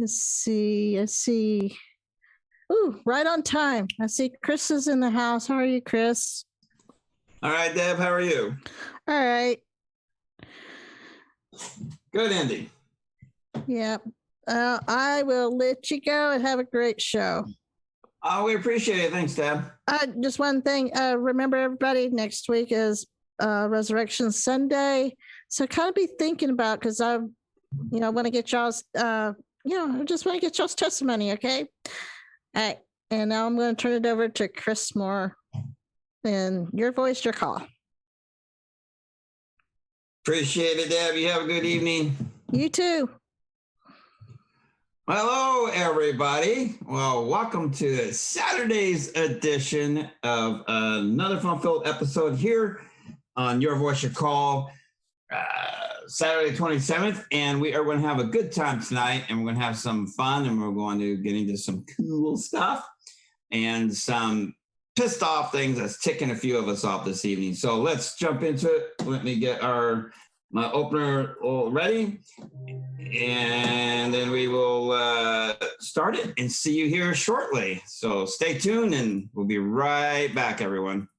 Let's see. I see. Ooh, right on time. I see Chris is in the house. How are you, Chris? All right, Deb, how are you? All right. Good, Indy. Yeah. I will let you go and have a great show. Oh, we appreciate it. Thanks, Deb. Just one thing. Remember, everybody, next week is Resurrection Sunday. So kind of be thinking about, because I want to get y'all's, I just want to get y'all's testimony, okay? All right. And now I'm going to turn it over to Chris Moore. And your voice, your call. Appreciate it, Deb. You have a good evening. You too. Hello, everybody. Well, welcome to Saturday's edition of another fun-filled episode here on Your Voice, Your Call, Saturday 27th. And we are going to have a good time tonight, and we're going to have some fun, and we're going to get into some cool stuff and some pissed off things that's ticking a few of us off this evening. So let's jump into it. Let me get my opener all ready, and then we will start it and see you here shortly. So stay tuned, and we'll be right back, everyone.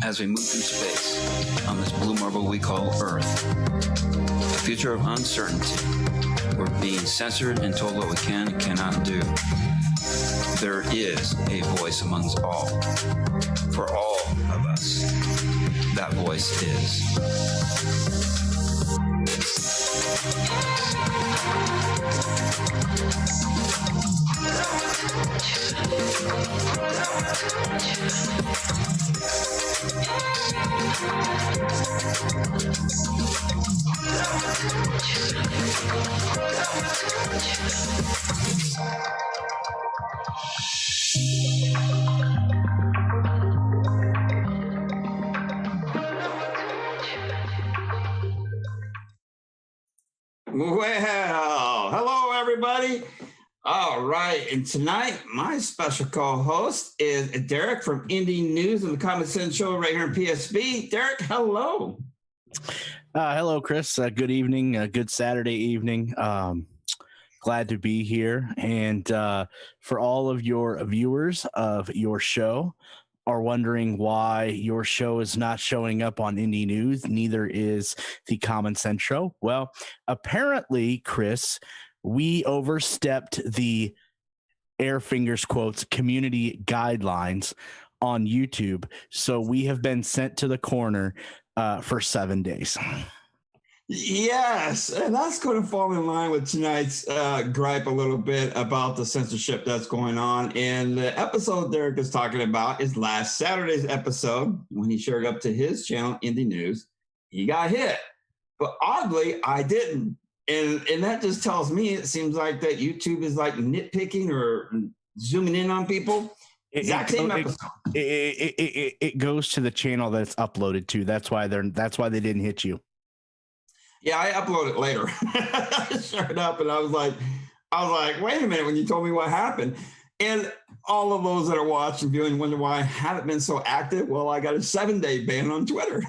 As we move through space on this blue marble we call Earth, a future of uncertainty, we're being censored and told what we can and cannot do. There is a voice amongst all. For all of us, that voice is. Well, hello, everybody. All right. And tonight, my special co-host is Derek from Indy News and the Common Sense Show right here in PSB. Derek, hello. Hello, Chris. Good evening. Good Saturday evening. Glad to be here. And for all of your viewers of your show are wondering why your show is not showing up on Indy News, neither is the Common Sense Show. Well, apparently, Chris, we overstepped the air fingers quotes community guidelines on YouTube. So we have been sent to the corner for 7 days. Yes, and that's going to fall in line with tonight's gripe a little bit about the censorship that's going on. And the episode Derek is talking about is last Saturday's episode when he shared up to his channel, Indy News. He got hit, but oddly, I didn't. And that just tells me it seems like that YouTube is like nitpicking or zooming in on people. Exact same episode. It goes to the channel that it's uploaded to. That's why they didn't hit you. Yeah, I uploaded it later. I showed up and I was like, wait a minute, when you told me what happened. And all of those that are watching, viewing, wonder why I haven't been so active. Well, I got a 7-day ban on Twitter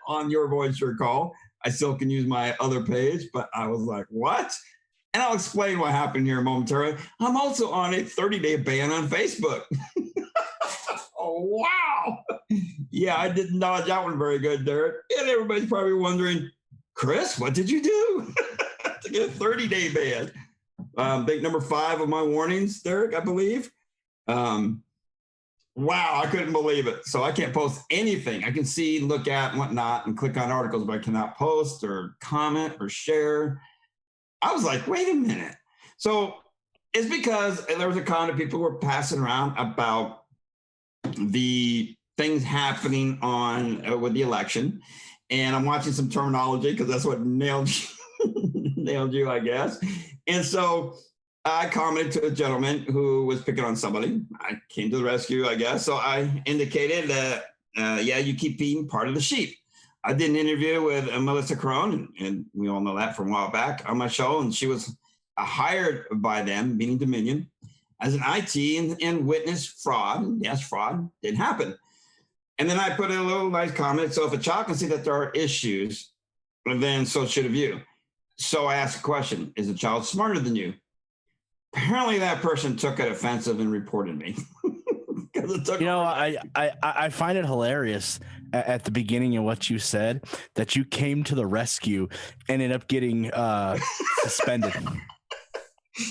on Your Voice, Your Call. I still can use my other page, but I was like, what? And I'll explain what happened here momentarily. I'm also on a 30-day ban on Facebook. Oh, wow. Yeah, I didn't dodge that one very good, Derek. And everybody's probably wondering, Chris, what did you do to get a 30-day ban? Big number 5 of my warnings, Derek, I believe. Wow, I couldn't believe it. So I can't post anything. I can see, look at, and whatnot, and click on articles, but I cannot post or comment or share. I was like, wait a minute. So it's because there was a comment of people who were passing around about the things happening on with the election. And I'm watching some terminology because that's what nailed you, I guess. And so I commented to a gentleman who was picking on somebody. I came to the rescue, I guess. So I indicated that, yeah, you keep being part of the sheep. I did an interview with Melissa Crone, and we all know that from a while back on my show, and she was hired by them, meaning Dominion, as an IT and witness fraud. Yes, fraud didn't happen. And then I put in a little nice comment. So if a child can see that there are issues, then so should have you. So I asked a question: is the child smarter than you? Apparently, that person took it offensive and reported me. I find it hilarious at the beginning of what you said that you came to the rescue and ended up getting suspended.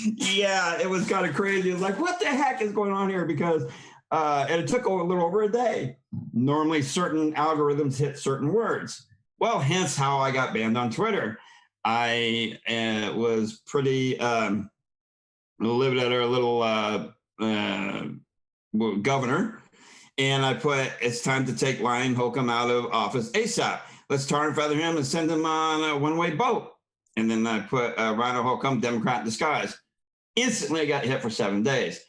Yeah, it was kind of crazy. It was like, what the heck is going on here? Because and it took a little over a day. Normally, certain algorithms hit certain words. Well, hence how I got banned on Twitter. I was pretty lived at our little governor, and I put, it's time to take Ryan Holcomb out of office ASAP. Let's tar and feather him and send him on a one-way boat. And then I put Ryan Holcomb, Democrat in disguise. Instantly, I got hit for 7 days.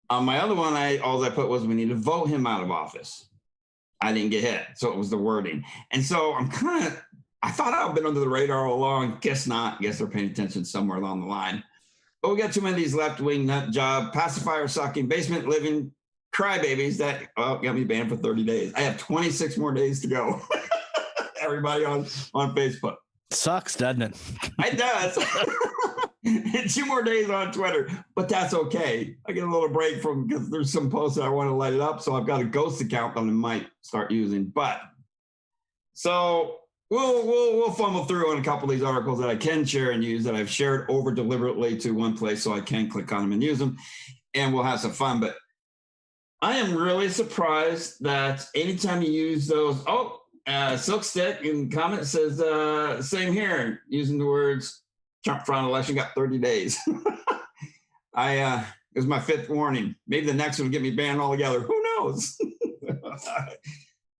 On my other one, all I put was we need to vote him out of office. I didn't get hit, so it was the wording. And so I thought I've been under the radar all along. Guess not. Guess they're paying attention somewhere along the line. But we got too many of these left-wing nut job, pacifier-sucking, basement-living crybabies that got me banned for 30 days. I have 26 more days to go. Everybody on Facebook. Sucks, doesn't it? It does. And 2 more days on Twitter, but that's okay. I get a little break from, because there's some posts that I want to light it up, so I've got a ghost account that I might start using. But so we'll fumble through on a couple of these articles that I can share and use that I've shared over deliberately to one place so I can click on them and use them, and we'll have some fun. But I am really surprised that anytime you use those, Silk Stick in comment says, same here, using the words Trump fraud election, got 30 days. It was my 5th warning. Maybe the next one will get me banned altogether. Who knows?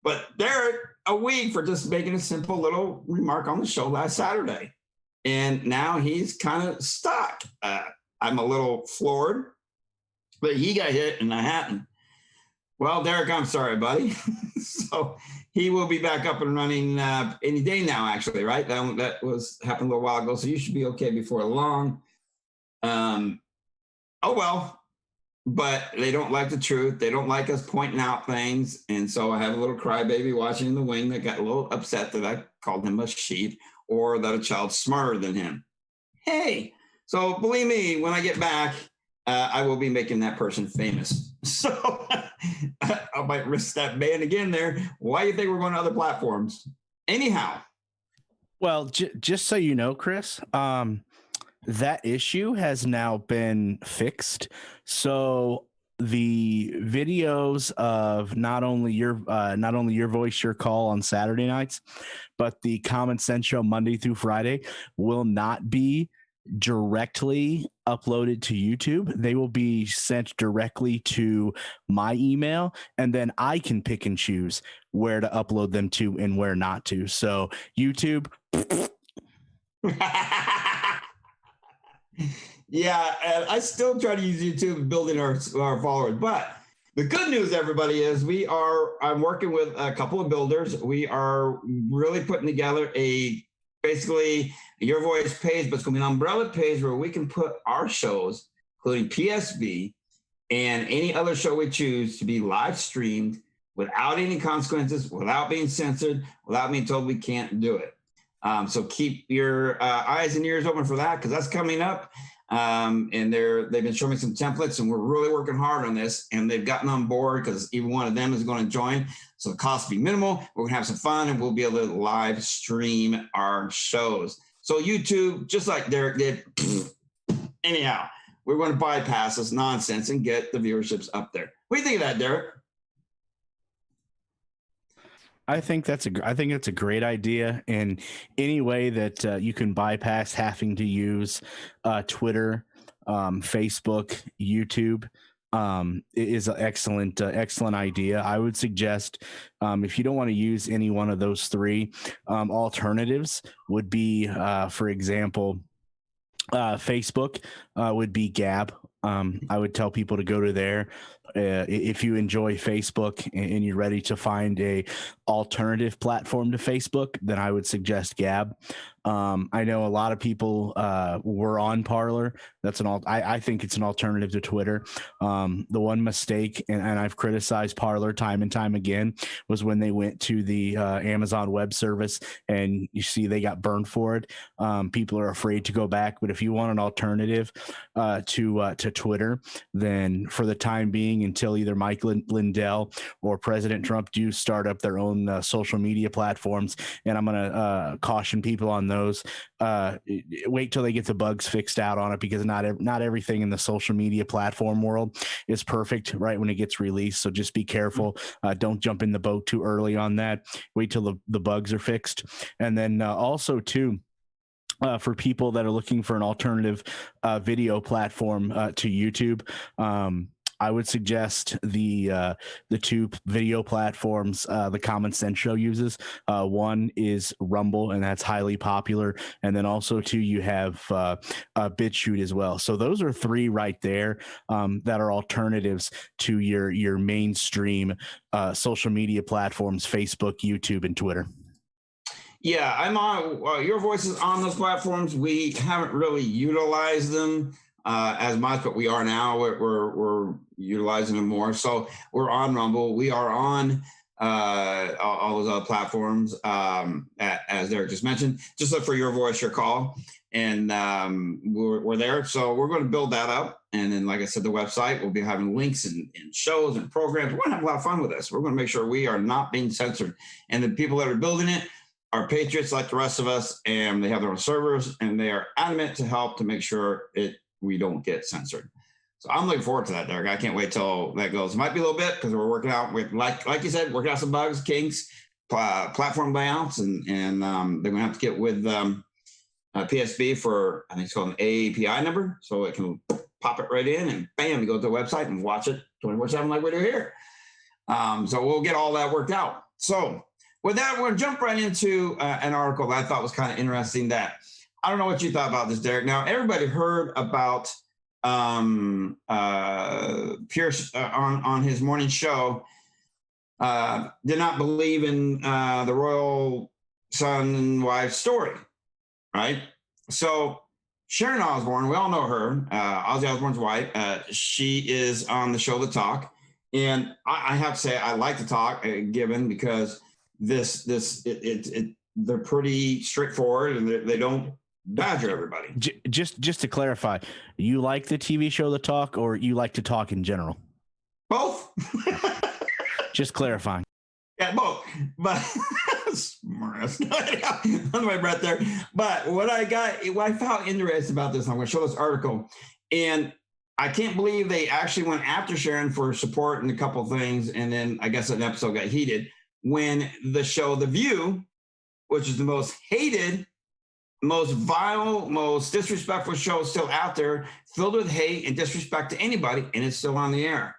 But Derek, a week for just making a simple little remark on the show last Saturday. And now he's kind of stuck. I'm a little floored, but he got hit and I hadn't. Well, Derek, I'm sorry, buddy. So he will be back up and running any day now, actually, right? That was happened a little while ago, so you should be okay before long. Oh, well. But they don't like the truth. They don't like us pointing out things. And so I have a little crybaby watching in the wing that got a little upset that I called him a sheep or that a child's smarter than him. Hey, so believe me, when I get back, I will be making that person famous. So I might risk that ban again there. Why do you think we're going to other platforms? Anyhow. Well, just so you know, Chris, that issue has now been fixed. So the videos of not only your voice, your call on Saturday nights, but the Common Sense Show Monday through Friday will not be directly uploaded to YouTube. They will be sent directly to my email, and then I can pick and choose where to upload them to and where not to. So YouTube. Yeah, and I still try to use YouTube building our followers. But the good news, everybody, is I'm working with a couple of builders. We are really putting together basically Your Voice page, but it's going to be an umbrella page where we can put our shows, including PSB and any other show we choose, to be live streamed without any consequences, without being censored, without being told we can't do it. So keep your eyes and ears open for that, because that's coming up. And they've been showing me some templates, and we're really working hard on this, and they've gotten on board because even one of them is going to join. So the cost will be minimal. We're going to have some fun, and we'll be able to live stream our shows. So YouTube, just like Derek did, anyhow, we're going to bypass this nonsense and get the viewerships up there. What do you think of that, Derek? I think that's a great idea. And any way that you can bypass having to use Twitter, Facebook, YouTube is an excellent idea. I would suggest if you don't want to use any one of those three, alternatives would be, for example, Facebook would be Gab. I would tell people to go to there. if you enjoy Facebook and you're ready to find a alternative platform to Facebook, then I would suggest Gab. I know a lot of people were on Parler. That's I think it's an alternative to Twitter. The one mistake, and I've criticized Parler time and time again, was when they went to the Amazon Web Service, and you see they got burned for it. People are afraid to go back, but if you want an alternative to Twitter, then for the time being, until either Mike Lindell or President Trump do start up their own social media platforms, and I'm going to caution people on those, wait till they get the bugs fixed out on it, because not everything in the social media platform world is perfect right when it gets released. So just be careful. Don't jump in the boat too early on that. Wait till the bugs are fixed. And then also too, for people that are looking for an alternative video platform to YouTube, I would suggest the two video platforms the Common Sense Show uses. One is Rumble, and that's highly popular. And then also too, you have BitChute as well. So those are three right there that are alternatives to your mainstream social media platforms: Facebook, YouTube, and Twitter. Yeah, I'm on. Your Voice is on those platforms. We haven't really utilized them as much, but we are now. We're utilizing them more. So we're on Rumble. We are on all those other platforms, as Derek just mentioned. Just look for Your Voice, Your Call, and we're there. So we're going to build that up. And then, like I said, the website, we'll be having links and shows and programs. We're going to have a lot of fun with this. We're going to make sure we are not being censored. And the people that are building it are patriots like the rest of us, and they have their own servers, and they are adamant to help to make sure we don't get censored. So I'm looking forward to that, Derek. I can't wait till that goes. It might be a little bit because we're working out with, like you said, working out some bugs, kinks, platform layouts, and they're going to have to get with PSB for, I think it's called an API number, so it can pop it right in, and bam, you go to the website and watch it 24/7 like we do here. So we'll get all that worked out. So with that, we're going to jump right into an article that I thought was kind of interesting. That I don't know what you thought about this, Derek. Now, everybody heard about Pierce on his morning show. Did not believe in the royal son and wife story, right? So Sharon Osbourne, we all know her, Ozzy Osbourne's wife. She is on the show The Talk, and I have to say I like The Talk, given because they're pretty straightforward, and they don't badger everybody. Just to clarify, you like the TV show The Talk, or you like to talk in general? Both. Just clarifying. Yeah, both. But smart. On my breath there. But what I found interesting about this, I'm going to show this article, and I can't believe they actually went after Sharon for support and a couple of things, and then I guess an episode got heated when the show The View, which is the most hated, most vile, most disrespectful show still out there, filled with hate and disrespect to anybody, and it's still on the air.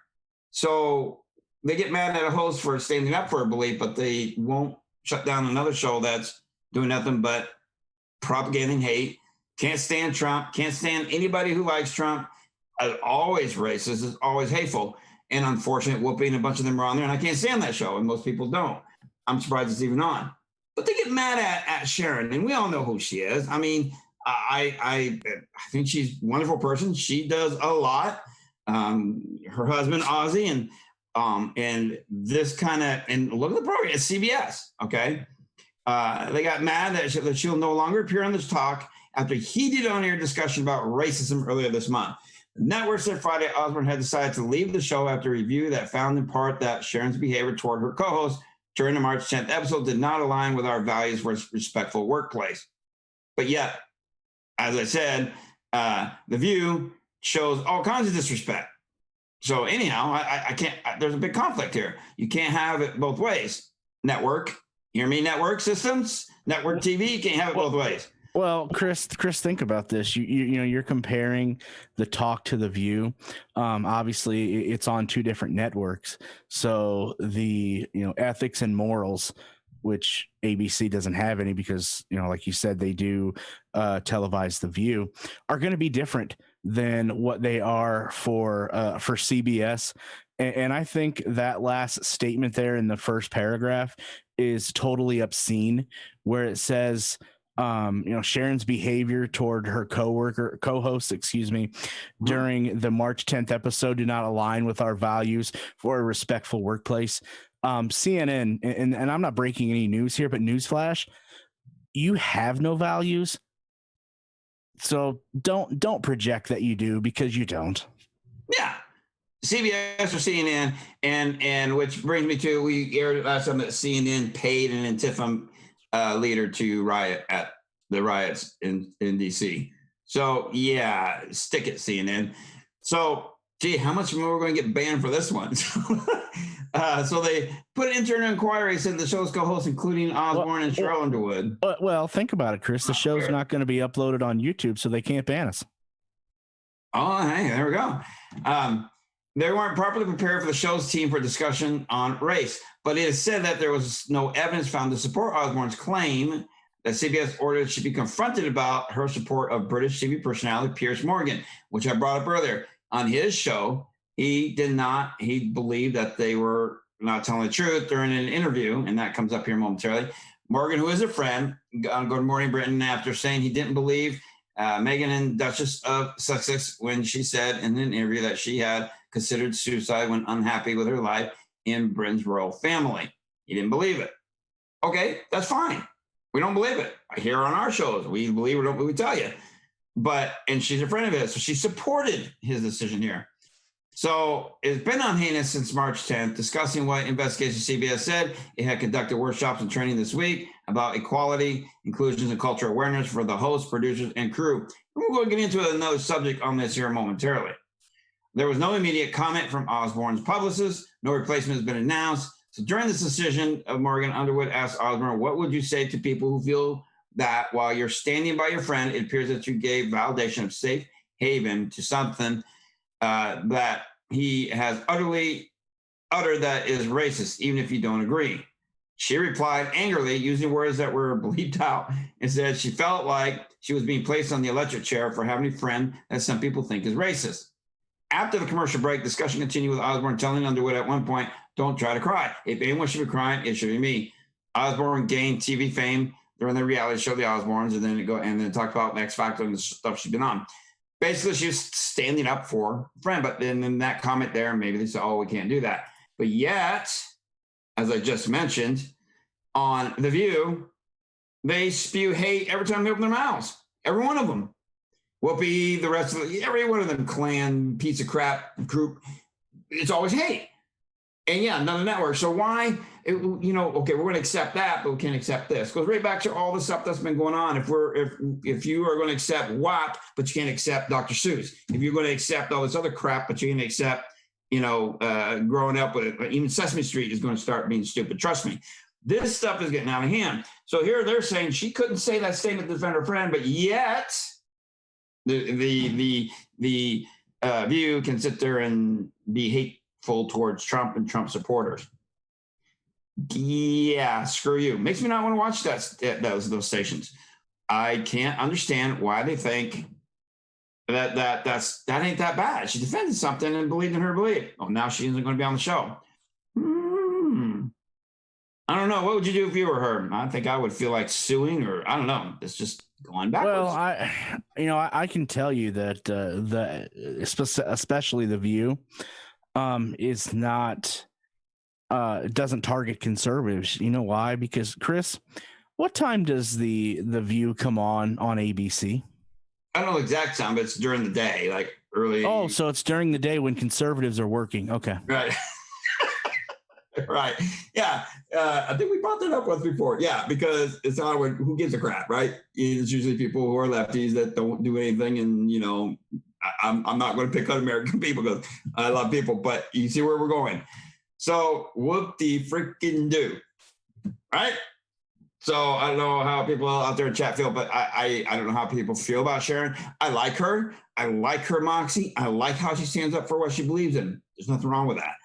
So they get mad at a host for standing up for a belief, but they won't shut down another show that's doing nothing but propagating hate. Can't stand Trump, can't stand anybody who likes Trump. Always racist, is always hateful. And unfortunate, Whoopi and a bunch of them are on there, and I can't stand that show, and most people don't. I'm surprised it's even on. But they get mad at Sharon, and we all know who she is. I mean, I think she's a wonderful person. She does a lot. Her husband, Ozzy, and this kind of, and look at the program, it's CBS, okay? They got mad that she'll no longer appear on this talk after heated on-air discussion about racism earlier this month. The network said Friday Osbourne had decided to leave the show after a review that found in part that Sharon's behavior toward her co-host during the March 10th episode did not align with our values for a respectful workplace. But yet, as I said, The View shows all kinds of disrespect. So anyhow, I can't, there's a big conflict here. You can't have it both ways. Network, hear me, network systems, network TV, you can't have it both ways. Well, Chris, think about this. You know, you're comparing The Talk to The View. Obviously, it's on two different networks. So the ethics and morals which ABC doesn't have any because, like you said, they do televise The View, are going to be different than what they are for CBS. And I think that last statement there in the first paragraph is totally obscene, where it says, Sharon's behavior toward her co-host, during the March 10th episode do not align with our values for a respectful workplace. CNN, and I'm not breaking any news here, but newsflash, you have no values. So don't project that you do, because you don't. Yeah. CBS or CNN, and which brings me to, we aired last time that CNN paid an Antifa leader to riot at the riots in DC. So yeah, stick it, CNN. So gee, how much more are we going to get banned for this one? So they put an internal inquiry, said the show's co-hosts, including Osborne and Cheryl Underwood. Well, think about it, Chris. The show's not going to be uploaded on YouTube, so they can't ban us. Oh, hey, there we go. They weren't properly prepared for the show's team for discussion on race, but it is said that there was no evidence found to support Osborne's claim that CBS ordered should be confronted about her support of British TV personality Piers Morgan, which I brought up earlier. On his show, he believed that they were not telling the truth during an interview, and that comes up here momentarily. Morgan, who is a friend, on Good Morning Britain, after saying he didn't believe Meghan and Duchess of Sussex when she said in an interview that she had considered suicide when unhappy with her life in Britain's royal family. He didn't believe it. Okay, that's fine. We don't believe it. Here on our shows, we believe it, we tell you. And she's a friend of his, so she supported his decision here. So it's been on heinous since March 10th, discussing what investigation CBS said. It had conducted workshops and training this week about equality, inclusions, and cultural awareness for the hosts, producers, and crew. And we're going to get into another subject on this here momentarily. There was no immediate comment from Osborne's publicist. No replacement has been announced. So during this decision, Morgan Underwood asked Osborne, what would you say to people who feel that while you're standing by your friend, it appears that you gave validation of safe haven to something that he has uttered that is racist, even if you don't agree? She replied angrily, using words that were bleeped out, and said she felt like she was being placed on the electric chair for having a friend that some people think is racist. After the commercial break, discussion continued with Osborne telling Underwood at one point, don't try to cry. If anyone should be crying, it should be me. Osborne gained TV fame during the reality show, The Osbournes, and then talked about X Factor and the stuff she's been on. Basically, she was standing up for a friend, but then in that comment there, maybe they said, oh, we can't do that. But yet, as I just mentioned, on The View, they spew hate every time they open their mouths. Every one of them. Whoopi, the rest of every one of them, clan, piece of crap group, it's always hate. And yeah, another network. So why, okay, we're going to accept that, but we can't accept this. Goes right back to all the stuff that's been going on. If you are going to accept WAP, but you can't accept Dr. Seuss. If you're going to accept all this other crap, but you can't accept, growing up with it, even Sesame Street is going to start being stupid. Trust me. This stuff is getting out of hand. So here they're saying she couldn't say that statement to defend her friend, but yet the View can sit there and be hateful towards Trump and Trump supporters. Yeah, screw you. Makes me not want to watch those stations. I can't understand why they think that ain't that bad. She defended something and believed in her belief. Oh, now she isn't going to be on the show. I don't know. What would you do if you were her? I think I would feel like suing, or I don't know. It's just going backwards. Well, I can tell you that especially The View is not it doesn't target conservatives. You know why? Because Chris, what time does the View come on ABC? I don't know the exact time, but it's during the day, like early. Oh, so it's during the day when conservatives are working. Okay. Right. Right. Yeah. I think we brought that up once before. Yeah, because it's not who gives a crap, right? It's usually people who are lefties that don't do anything. And, I'm not going to pick on American people because I love people, but you see where we're going. So whoop the freaking do. Right. So I don't know how people out there in chat feel, but I don't know how people feel about Sharon. I like her. I like her moxie. I like how she stands up for what she believes in. There's nothing wrong with that.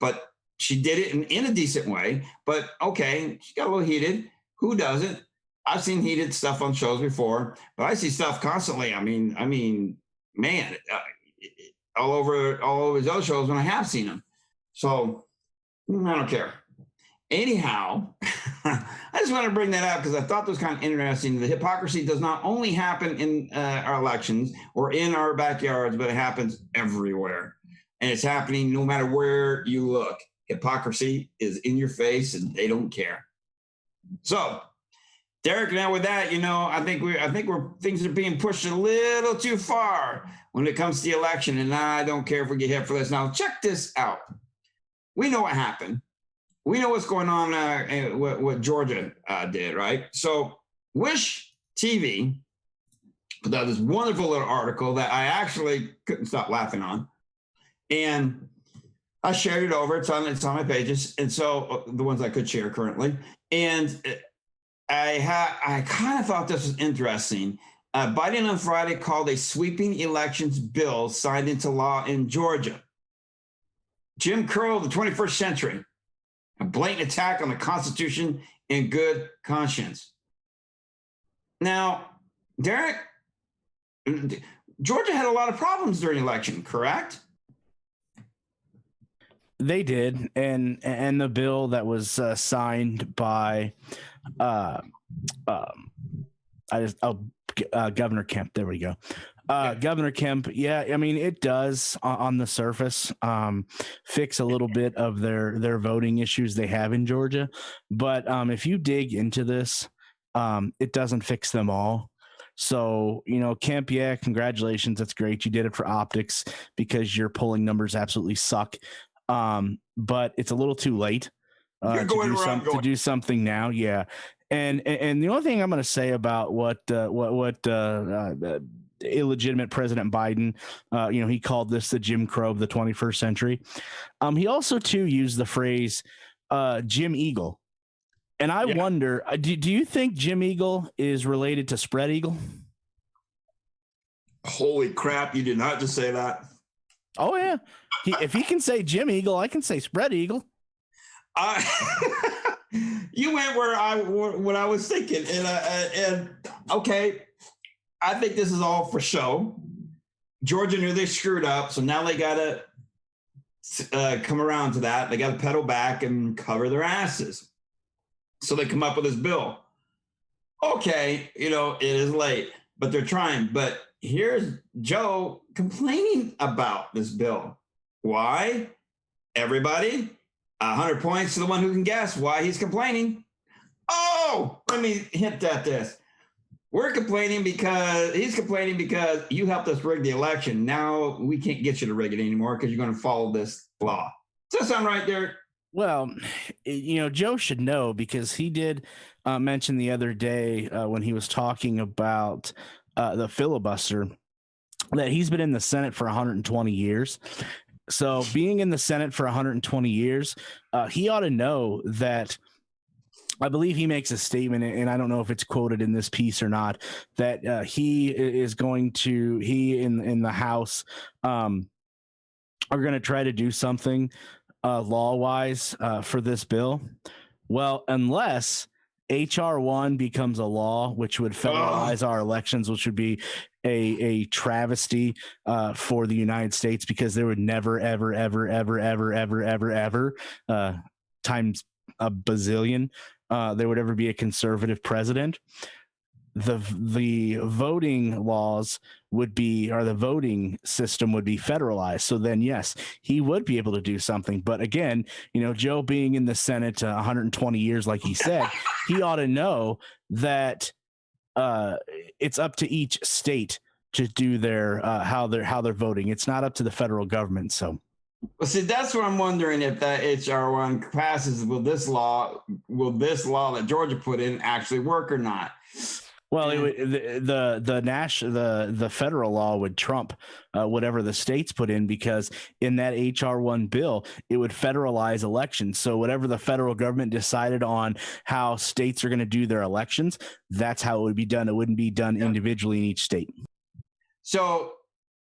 But she did it in a decent way, but okay, she got a little heated. Who doesn't? I've seen heated stuff on shows before, but I see stuff constantly. I mean, man, all over his other shows when I have seen them. So I don't care. Anyhow, I just want to bring that up because I thought that was kind of interesting. The hypocrisy does not only happen in our elections or in our backyards, but it happens everywhere. And it's happening no matter where you look. Hypocrisy is in your face and they don't care. So, Derek, now with that, I think things are being pushed a little too far when it comes to the election. And I don't care if we get hit for this. Now, check this out. We know what happened. We know what's going on, what Georgia did, right? So Wish TV put out this wonderful little article that I actually couldn't stop laughing on. And I shared it over. It's on my pages. And so the ones I could share currently. And I kind of thought this was interesting. Biden on Friday called a sweeping elections bill signed into law in Georgia. Jim Crow, the 21st century. A blatant attack on the Constitution and good conscience. Now, Derek, Georgia had a lot of problems during the election, correct? They did, and the bill that was signed by Governor Kemp. There we go. Governor Kemp, yeah, I mean, it does on the surface fix a little bit of their voting issues they have in Georgia. But if you dig into this, it doesn't fix them all. So, Kemp, yeah, congratulations. That's great. You did it for optics because your polling numbers absolutely suck. But it's a little too late to do something now. Yeah. And the only thing I'm going to say about what illegitimate President Biden, he called this the Jim Crow of the 21st century. He also too used the phrase Jim Eagle. And I wonder, do you think Jim Eagle is related to Spread Eagle? Holy crap, you did not just say that. Oh, yeah. If he can say Jim Eagle, I can say Spread Eagle. You went what I was thinking. And okay, I think this is all for show. Georgia knew they screwed up, so now they got to come around to that. They got to pedal back and cover their asses. So they come up with this bill. Okay, it is late, but they're trying. But here's Joe complaining about this bill. Why? Everybody, 100 points to the one who can guess why he's complaining. Oh, let me hint at this. He's complaining because you helped us rig the election. Now we can't get you to rig it anymore because you're going to follow this law. Does that sound right, Derek? Well, Joe should know because he did mention the other day when he was talking about the filibuster that he's been in the Senate for 120 years. So being in the Senate for 120 years, he ought to know that. I believe he makes a statement, and I don't know if it's quoted in this piece or not, that he in the House are going to try to do something law-wise for this bill. Well, unless HR 1 becomes a law, which would federalize our elections, which would be a travesty for the United States, because there would never, ever, ever, ever, ever, ever, ever, ever times a bazillion there would ever be a conservative president. The voting laws would be, or the voting system would be federalized. So then, yes, he would be able to do something. But again, Joe being in the Senate 120 years, like he said, he ought to know that it's up to each state to do their how they're voting. It's not up to the federal government. So. Well, see, that's what I'm wondering, if that HR 1 passes, will this law that Georgia put in actually work or not? Well, the federal law would trump whatever the states put in, because in that HR 1 bill, it would federalize elections. So whatever the federal government decided on how states are going to do their elections, that's how it would be done. It wouldn't be done individually in each state. So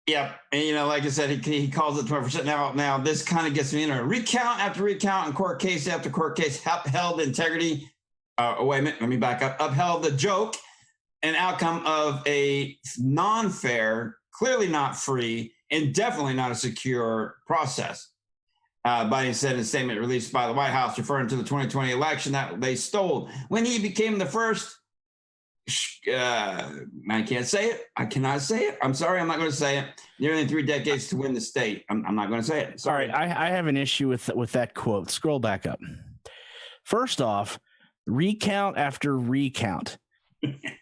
Yep. And, like I said, he calls it 20%. Now this kind of gets me into a recount after recount and court case after court case upheld integrity. Wait a minute. Let me back up. Upheld the joke and outcome of a non-fair, clearly not free, and definitely not a secure process. Biden said in a statement released by the White House referring to the 2020 election that they stole when he became the first. I can't say it. I cannot say it. I'm sorry. I'm not going to say it. Nearly 3 decades to win the state. I'm not going to say it. Sorry. All right. I have an issue with that quote. Scroll back up. First off, recount after recount.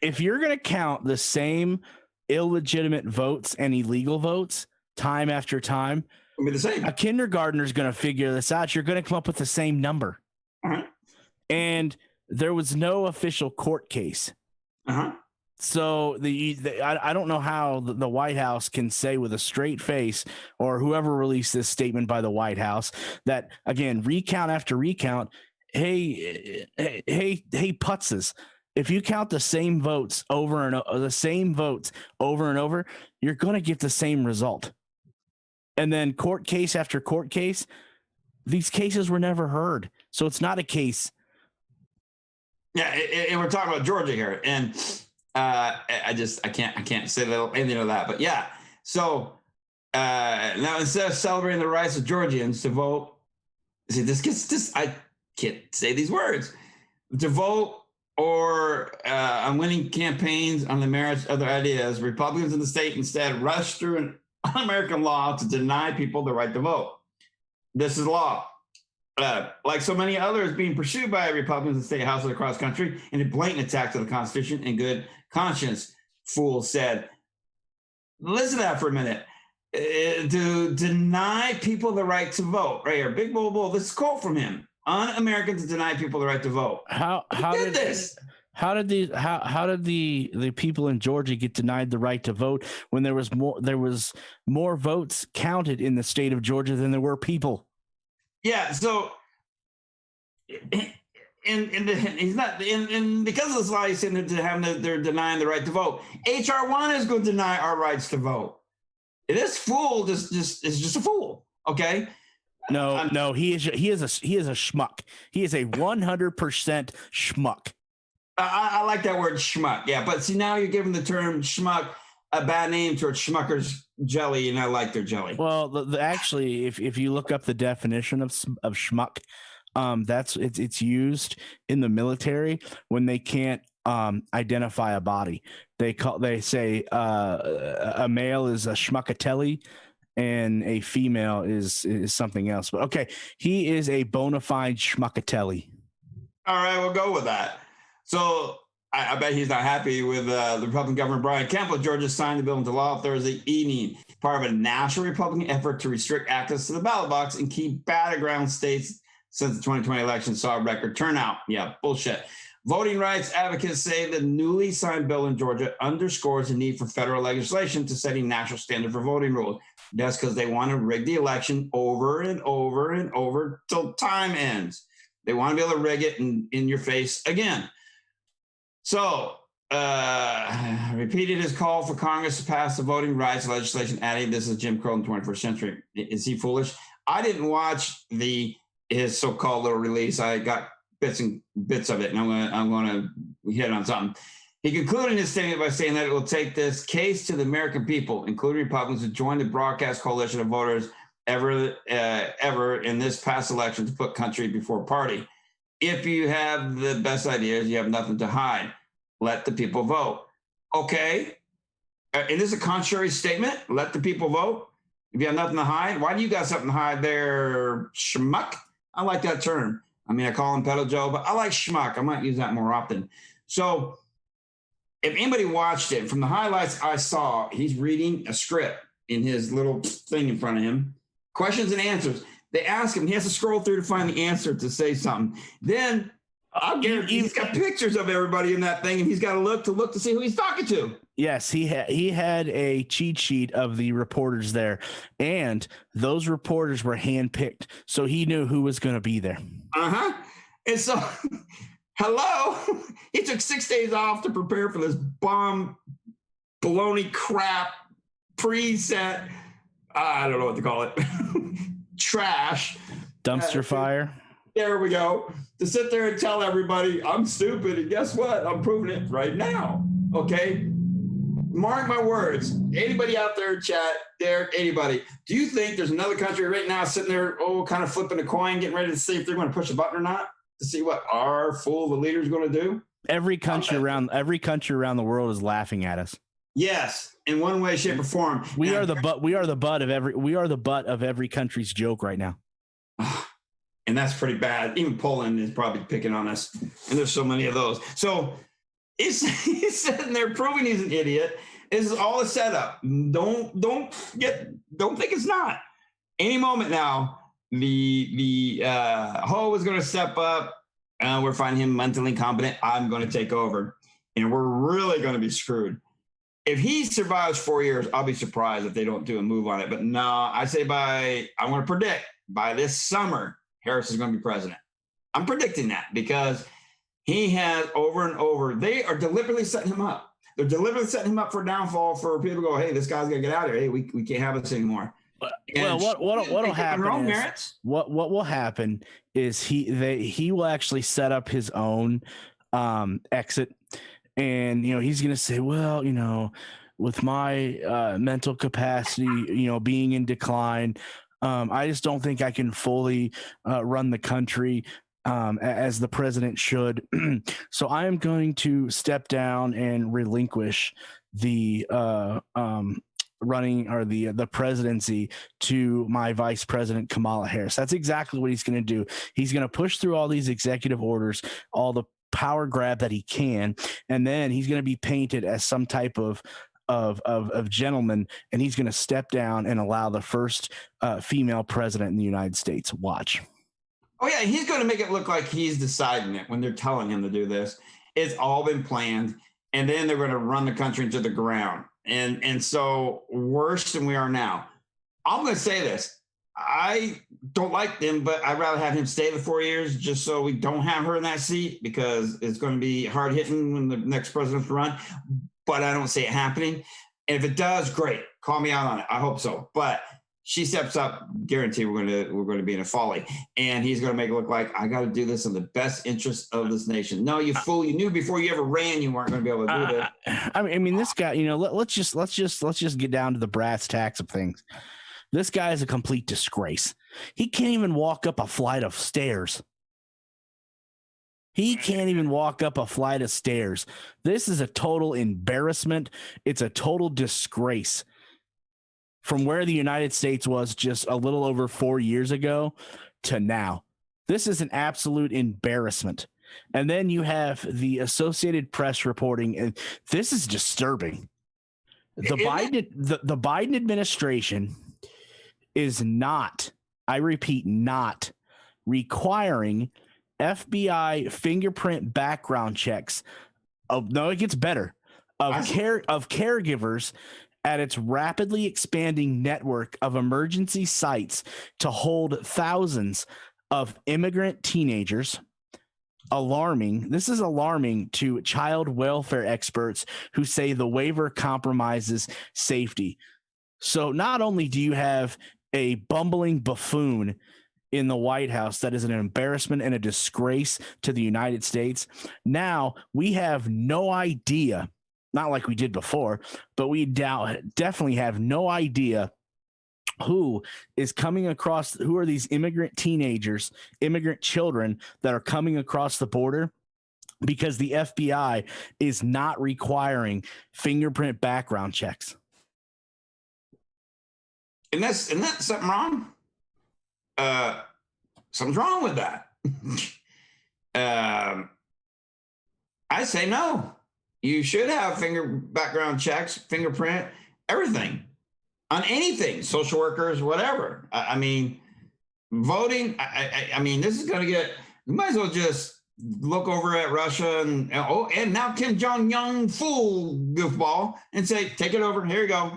If you're going to count the same illegitimate votes and illegal votes time after time, It'll be the same. A kindergartner is going to figure this out. You're going to come up with the same number. Uh-huh. And there was no official court case. Uh-huh. So I don't know how the White House can say with a straight face, or whoever released this statement by the White House, that again, recount after recount. Hey, putzes. If you count the same votes over and over, you're going to get the same result. And then court case after court case, these cases were never heard. So it's not a case. Yeah, and we're talking about Georgia here, and I can't say anything of that, but yeah. So now instead of celebrating the rights of Georgians to vote, see, I can't say these words, to vote or on winning campaigns on the merits of their ideas, Republicans in the state instead rush through an un-American law to deny people the right to vote. This is law. Like so many others being pursued by Republicans in state houses across the country in a blatant attack to the Constitution and good conscience, Fool said. Listen to that for a minute. To deny people the right to vote. Right here, big bull. This is a quote from him. Un-American to deny people the right to vote. How did this? How did the people in Georgia get denied the right to vote when there was more votes counted in the state of Georgia than there were people? Yeah, so and he's not, and because of this law, he's saying that they're denying the right to vote. HR 1 is going to deny our rights to vote. This fool is just a fool. Okay. No, he is a schmuck. He is a 100% schmuck. I like that word schmuck. Yeah, but see, now you're giving the term schmuck a bad name towards Schmucker's jelly, and I like their jelly. Well, actually, if you look up the definition of schmuck, it's used in the military when they can't identify a body. They say a male is a schmuckatelli and a female is something else. But okay, he is a bona fide schmuckatelli. All right, we'll go with that. So I bet he's not happy with the Republican governor, Brian Kemp of Georgia, signed the bill into law Thursday evening, part of a national Republican effort to restrict access to the ballot box and keep battleground states since the 2020 election saw a record turnout. Yeah, bullshit. Voting rights advocates say the newly signed bill in Georgia underscores the need for federal legislation to set a national standard for voting rules. That's because they want to rig the election over and over and over till time ends. They want to be able to rig it in your face again. So, repeated his call for Congress to pass the voting rights legislation, adding this is Jim Crow in the 21st century. Is he foolish? I didn't watch his so-called little release. I got bits of it, and I'm going to hit on something. He concluded his statement by saying that it will take this case to the American people, including Republicans, who joined the broadcast coalition of voters ever in this past election to put country before party. If you have the best ideas, you have nothing to hide. Let the people vote. Okay. And this is a contrary statement. Let the people vote. If you have nothing to hide, why do you got something to hide there, schmuck? I like that term. I mean, I call him Pedal Joe, but I like schmuck. I might use that more often. So if anybody watched it, from the highlights I saw, he's reading a script in his little thing in front of him. Questions and answers. They ask him, he has to scroll through to find the answer to say something. Then I'll guarantee he's got pictures of everybody in that thing, and he's got to look to see who he's talking to. Yes, he had a cheat sheet of the reporters there, and those reporters were handpicked, so he knew who was going to be there. And so, hello, he took 6 days off to prepare for this bomb baloney crap preset, I don't know what to call it, trash. Dumpster fire. There we go. To sit there and tell everybody I'm stupid, and guess what? I'm proving it right now. Okay. Mark my words. Anybody out there in chat, Derek, anybody, do you think there's another country right now sitting there, kind of flipping a coin, getting ready to see if they're going to push a button or not, to see what our fool of a leader is going to do? Every country around the world is laughing at us. Yes, in one way, shape, or form. We are the butt of every country's joke right now. And that's pretty bad. Even Poland is probably picking on us. And there's so many of those. So he's sitting there proving he's an idiot. This is all a setup. Don't think it's not. Any moment now, the Ho is going to step up. We're finding him mentally incompetent. I'm going to take over. And we're really going to be screwed. If he survives 4 years, I'll be surprised if they don't do a move on it. But no, I say I'm going to predict by this summer, Harris is going to be president. I'm predicting that because he has over and over. They are deliberately setting him up. They're deliberately setting him up for a downfall for people to go, hey, this guy's going to get out of here. Hey, we can't have this anymore. Well, what'll happen is, what will happen is he will actually set up his own exit. And, he's going to say, well, with my mental capacity, being in decline, I just don't think I can fully run the country as the president should. So I am going to step down and relinquish the running or the presidency to my vice president, Kamala Harris. That's exactly what he's going to do. He's going to push through all these executive orders, all the power grab that he can, and then he's going to be painted as some type of gentleman, and he's going to step down and allow the first female president in the United States. Watch. Oh yeah, he's going to make it look like he's deciding it when they're telling him to do this. It's all been planned, and then they're going to run the country into the ground, and so worse than we are now. I'm going to say this. I don't like him, but I'd rather have him stay the 4 years just so we don't have her in that seat, because it's going to be hard hitting when the next president's run. But I don't see it happening. And if it does, great. Call me out on it. I hope so. But she steps up, guarantee we're going to be in a folly. And he's going to make it look like I got to do this in the best interest of this nation. No, you fool! You knew before you ever ran you weren't going to be able to do this. I mean, this guy. Let's just get down to the brass tacks of things. This guy is a complete disgrace. He can't even walk up a flight of stairs. He can't even walk up a flight of stairs. This is a total embarrassment. It's a total disgrace from where the United States was just a little over 4 years ago to now. This is an absolute embarrassment. And then you have the Associated Press reporting, and this is disturbing. The Biden administration is not, I repeat, not requiring FBI fingerprint background checks. It gets better. Of caregivers at its rapidly expanding network of emergency sites to hold thousands of immigrant teenagers. This is alarming to child welfare experts who say the waiver compromises safety. So not only do you have a bumbling buffoon in the White House that is an embarrassment and a disgrace to the United States, now we have no idea, not like we did before, but we definitely have no idea who is coming across, who are these immigrant teenagers, immigrant children that are coming across the border, because the FBI is not requiring fingerprint background checks. And that's something wrong. Something's wrong with that. I say no. You should have background checks, fingerprint, everything on anything, social workers, whatever. I mean, voting. I mean, this is going to get. You might as well just look over at Russia and now Kim Jong-un fool goofball and say, take it over. Here you go.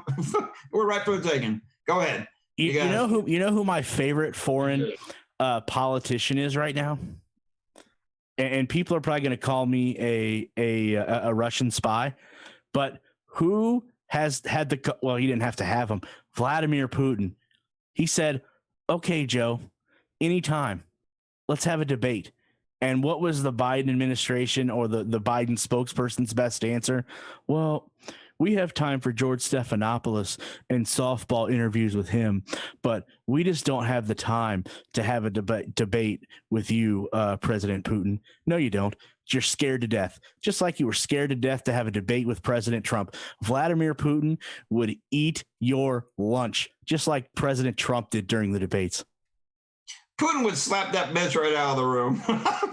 We're right for the taking. Go ahead. You know who my favorite foreign politician is right now? And people are probably going to call me a Russian spy, but who he didn't have to have him. Vladimir Putin. He said, okay, Joe, anytime, let's have a debate. And what was the Biden administration or the Biden spokesperson's best answer? Well, we have time for George Stephanopoulos and softball interviews with him, but we just don't have the time to have a debate with you, President Putin. No, you don't. You're scared to death. Just like you were scared to death to have a debate with President Trump. Vladimir Putin would eat your lunch, just like President Trump did during the debates. Putin would slap that bitch right out of the room.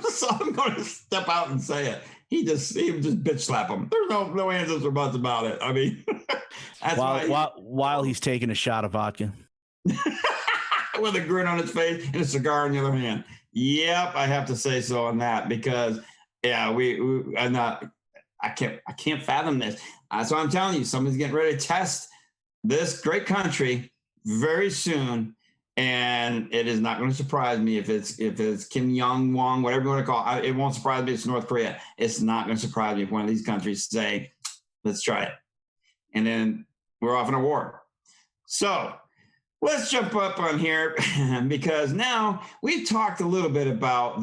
So I'm going to step out and say it. He would just bitch slap him. There's no answers or buts about it. I mean, that's while he's taking a shot of vodka. With a grin on his face and a cigar in the other hand. Yep, I have to say so on that because, yeah, I can't fathom this. So I'm telling you, somebody's getting ready to test this great country very soon. And it is not going to surprise me if it's Kim Jong-un, whatever you want to call it. It won't surprise me if it's North Korea. It's not going to surprise me if one of these countries say, let's try it. And then we're off in a war. So let's jump up on here because now we've talked a little bit about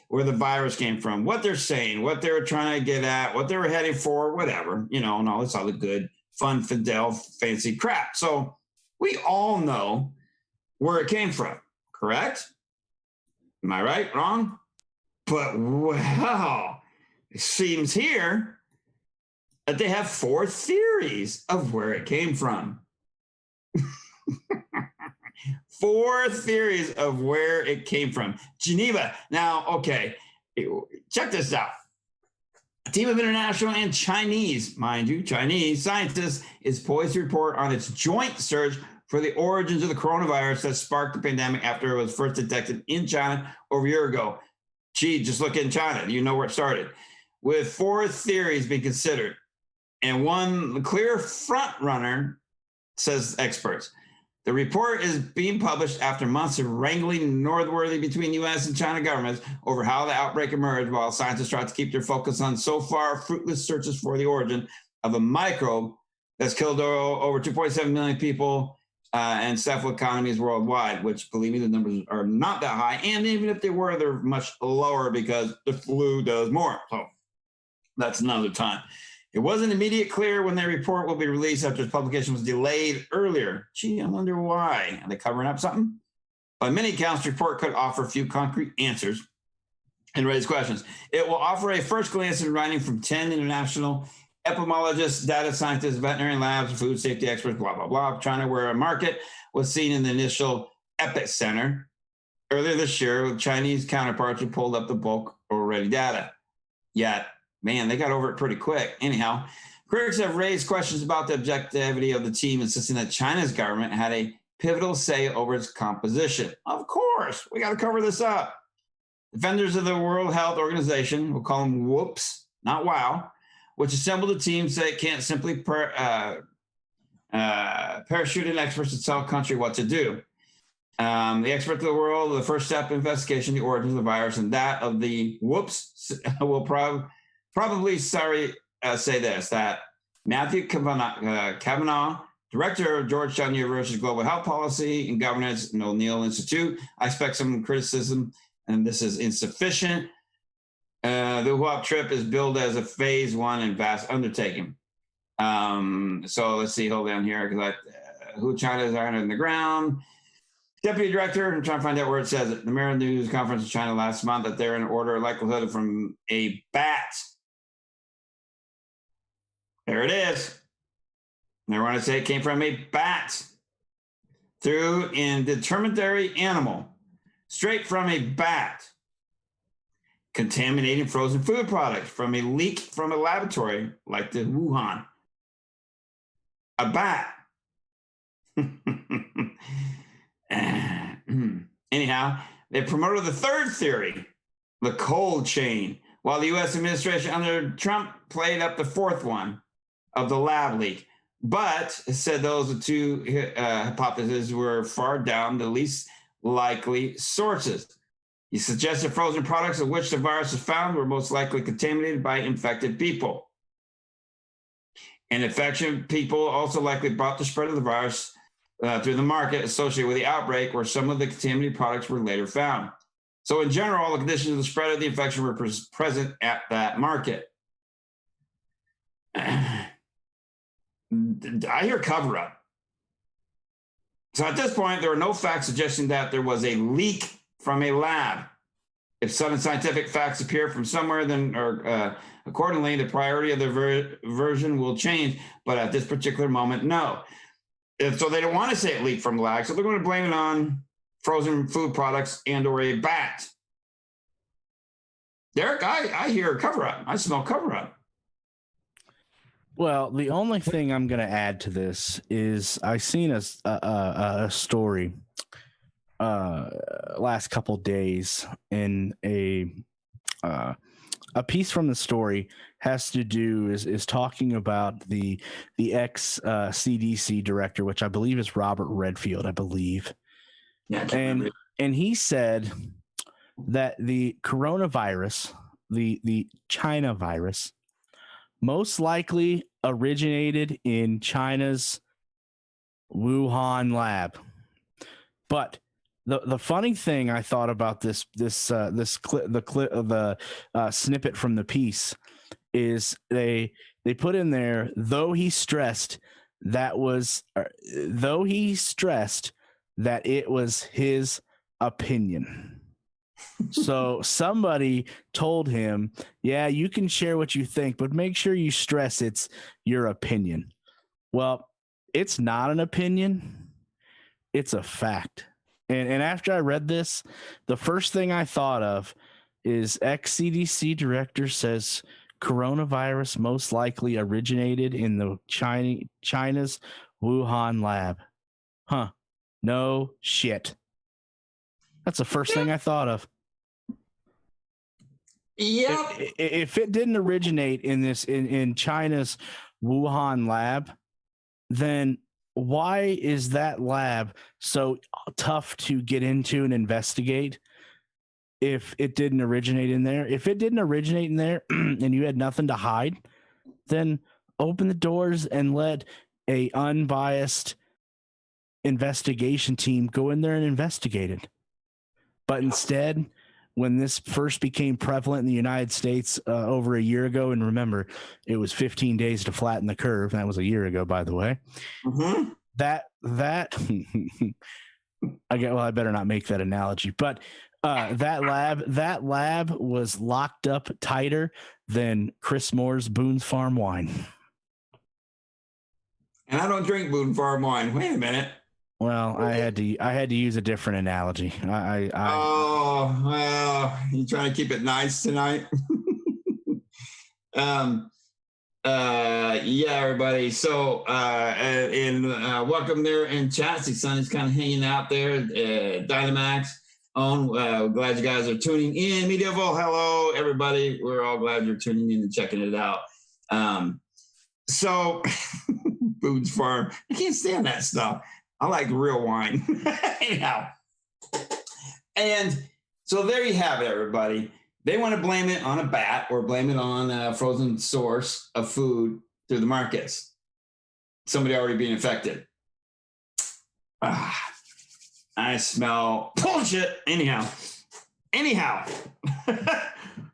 where the virus came from, what they're saying, what they were trying to get at, what they were heading for, whatever, and all this other good, fun, fidel, fancy crap. So we all know where it came from, correct? Am I right? Wrong? But wow, it seems here that they have 4 theories of where it came from. 4 theories of where it came from. Geneva. Now, okay, check this out. A team of international and Chinese, mind you, Chinese scientists is poised to report on its joint search for the origins of the coronavirus that sparked the pandemic after it was first detected in China over a year ago. Gee, just look in China. You know where it started. With 4 theories being considered, and one clear front runner, says experts. The report is being published after months of wrangling northwardly between U.S. and China governments over how the outbreak emerged, while scientists try to keep their focus on so far fruitless searches for the origin of a microbe that's killed over 2.7 million people and several economies worldwide, which, believe me, the numbers are not that high. And even if they were, they're much lower because the flu does more. So that's another time. It wasn't immediately clear when their report will be released after its publication was delayed earlier. Gee, I wonder why. Are they covering up something? By many accounts, the report could offer a few concrete answers and raise questions. It will offer a first glance in writing from 10 international epidemiologists, data scientists, veterinarian labs, food safety experts, blah, blah, blah. China, where a market was seen in the initial epicenter earlier this year with Chinese counterparts who pulled up the bulk already data. Yet, man, they got over it pretty quick. Anyhow, critics have raised questions about the objectivity of the team, insisting that China's government had a pivotal say over its composition. Of course, we got to cover this up. Defenders of the World Health Organization, we'll call them WHOOPs, not WOW, which assembled a team say it can't simply parachute in experts to tell a country what to do. The experts of the world, the first step in investigation, the origins of the virus, and that of the whoops will probably say this, that Matthew Kavanaugh, director of Georgetown University's Global Health Policy and Governance and O'Neill Institute, I expect some criticism, and this is insufficient. The Wuhan trip is billed as a phase 1 and vast undertaking. So let's see, hold down here, because who China's iron in the ground. Deputy director, I'm trying to find out where it says it. The Mirror News conference in China last month that they're in order of likelihood from a bat. There it is. They want to say it came from a bat through an indeterminate animal, straight from a bat. Contaminating frozen food products from a leak from a laboratory like the Wuhan. A bat. Anyhow, they promoted the third theory, the cold chain, while the U.S. administration under Trump played up the 4th one of the lab leak. But it said those 2 hypotheses were far down the least likely sources. He suggested frozen products of which the virus was found were most likely contaminated by infected people. And infection people also likely brought the spread of the virus through the market associated with the outbreak, where some of the contaminated products were later found. So in general, the conditions of the spread of the infection were present at that market. I hear cover up. So at this point, there are no facts suggesting that there was a leak from a lab. If sudden scientific facts appear from somewhere, then accordingly, the priority of the version will change. But at this particular moment, no. And so they don't want to say it leaked from lag, so they're going to blame it on frozen food products and or a bat. Derek, I hear cover up. I smell cover up. Well, the only thing I'm going to add to this is I seen a story last couple days, and a piece from the story has to do is talking about the ex CDC director, which I believe is Robert Redfield, I believe. Yeah, and he said that the coronavirus, the China virus, most likely originated in China's Wuhan lab. But the funny thing I thought about this snippet from the piece is they put in there, though he stressed that it was his opinion. So somebody told him, yeah, you can share what you think, but make sure you stress it's your opinion. Well, it's not an opinion. It's a fact. And after I read this, the first thing I thought of is ex-CDC director says coronavirus most likely originated in the China's Wuhan lab. Huh. No shit. That's the first thing I thought of. Yep. If it didn't originate in China's Wuhan lab, then why is that lab so tough to get into and investigate if it didn't originate in there? If it didn't originate in there and you had nothing to hide, then open the doors and let a unbiased investigation team go in there and investigate it. But instead, when this first became prevalent in the United States over a year ago, and remember, it was 15 days to flatten the curve. That was a year ago, by the way. Mm-hmm. That I better not make that analogy, but that lab was locked up tighter than Chris Moore's Boone's Farm wine. And I don't drink Boone Farm wine. Wait a minute. Well, I had to use a different analogy. Oh, well, you trying to keep it nice tonight? Yeah, everybody. So, welcome there in chat. See, Sonny's kind of hanging out there. Dynamax on. Glad you guys are tuning in. Medieval, hello, everybody. We're all glad you're tuning in and checking it out. So, Boone's Farm. I can't stand that stuff. I like real wine. Anyhow. And so there you have it, everybody. They want to blame it on a bat or blame it on a frozen source of food through the markets. Somebody already being infected. I smell bullshit. Anyhow,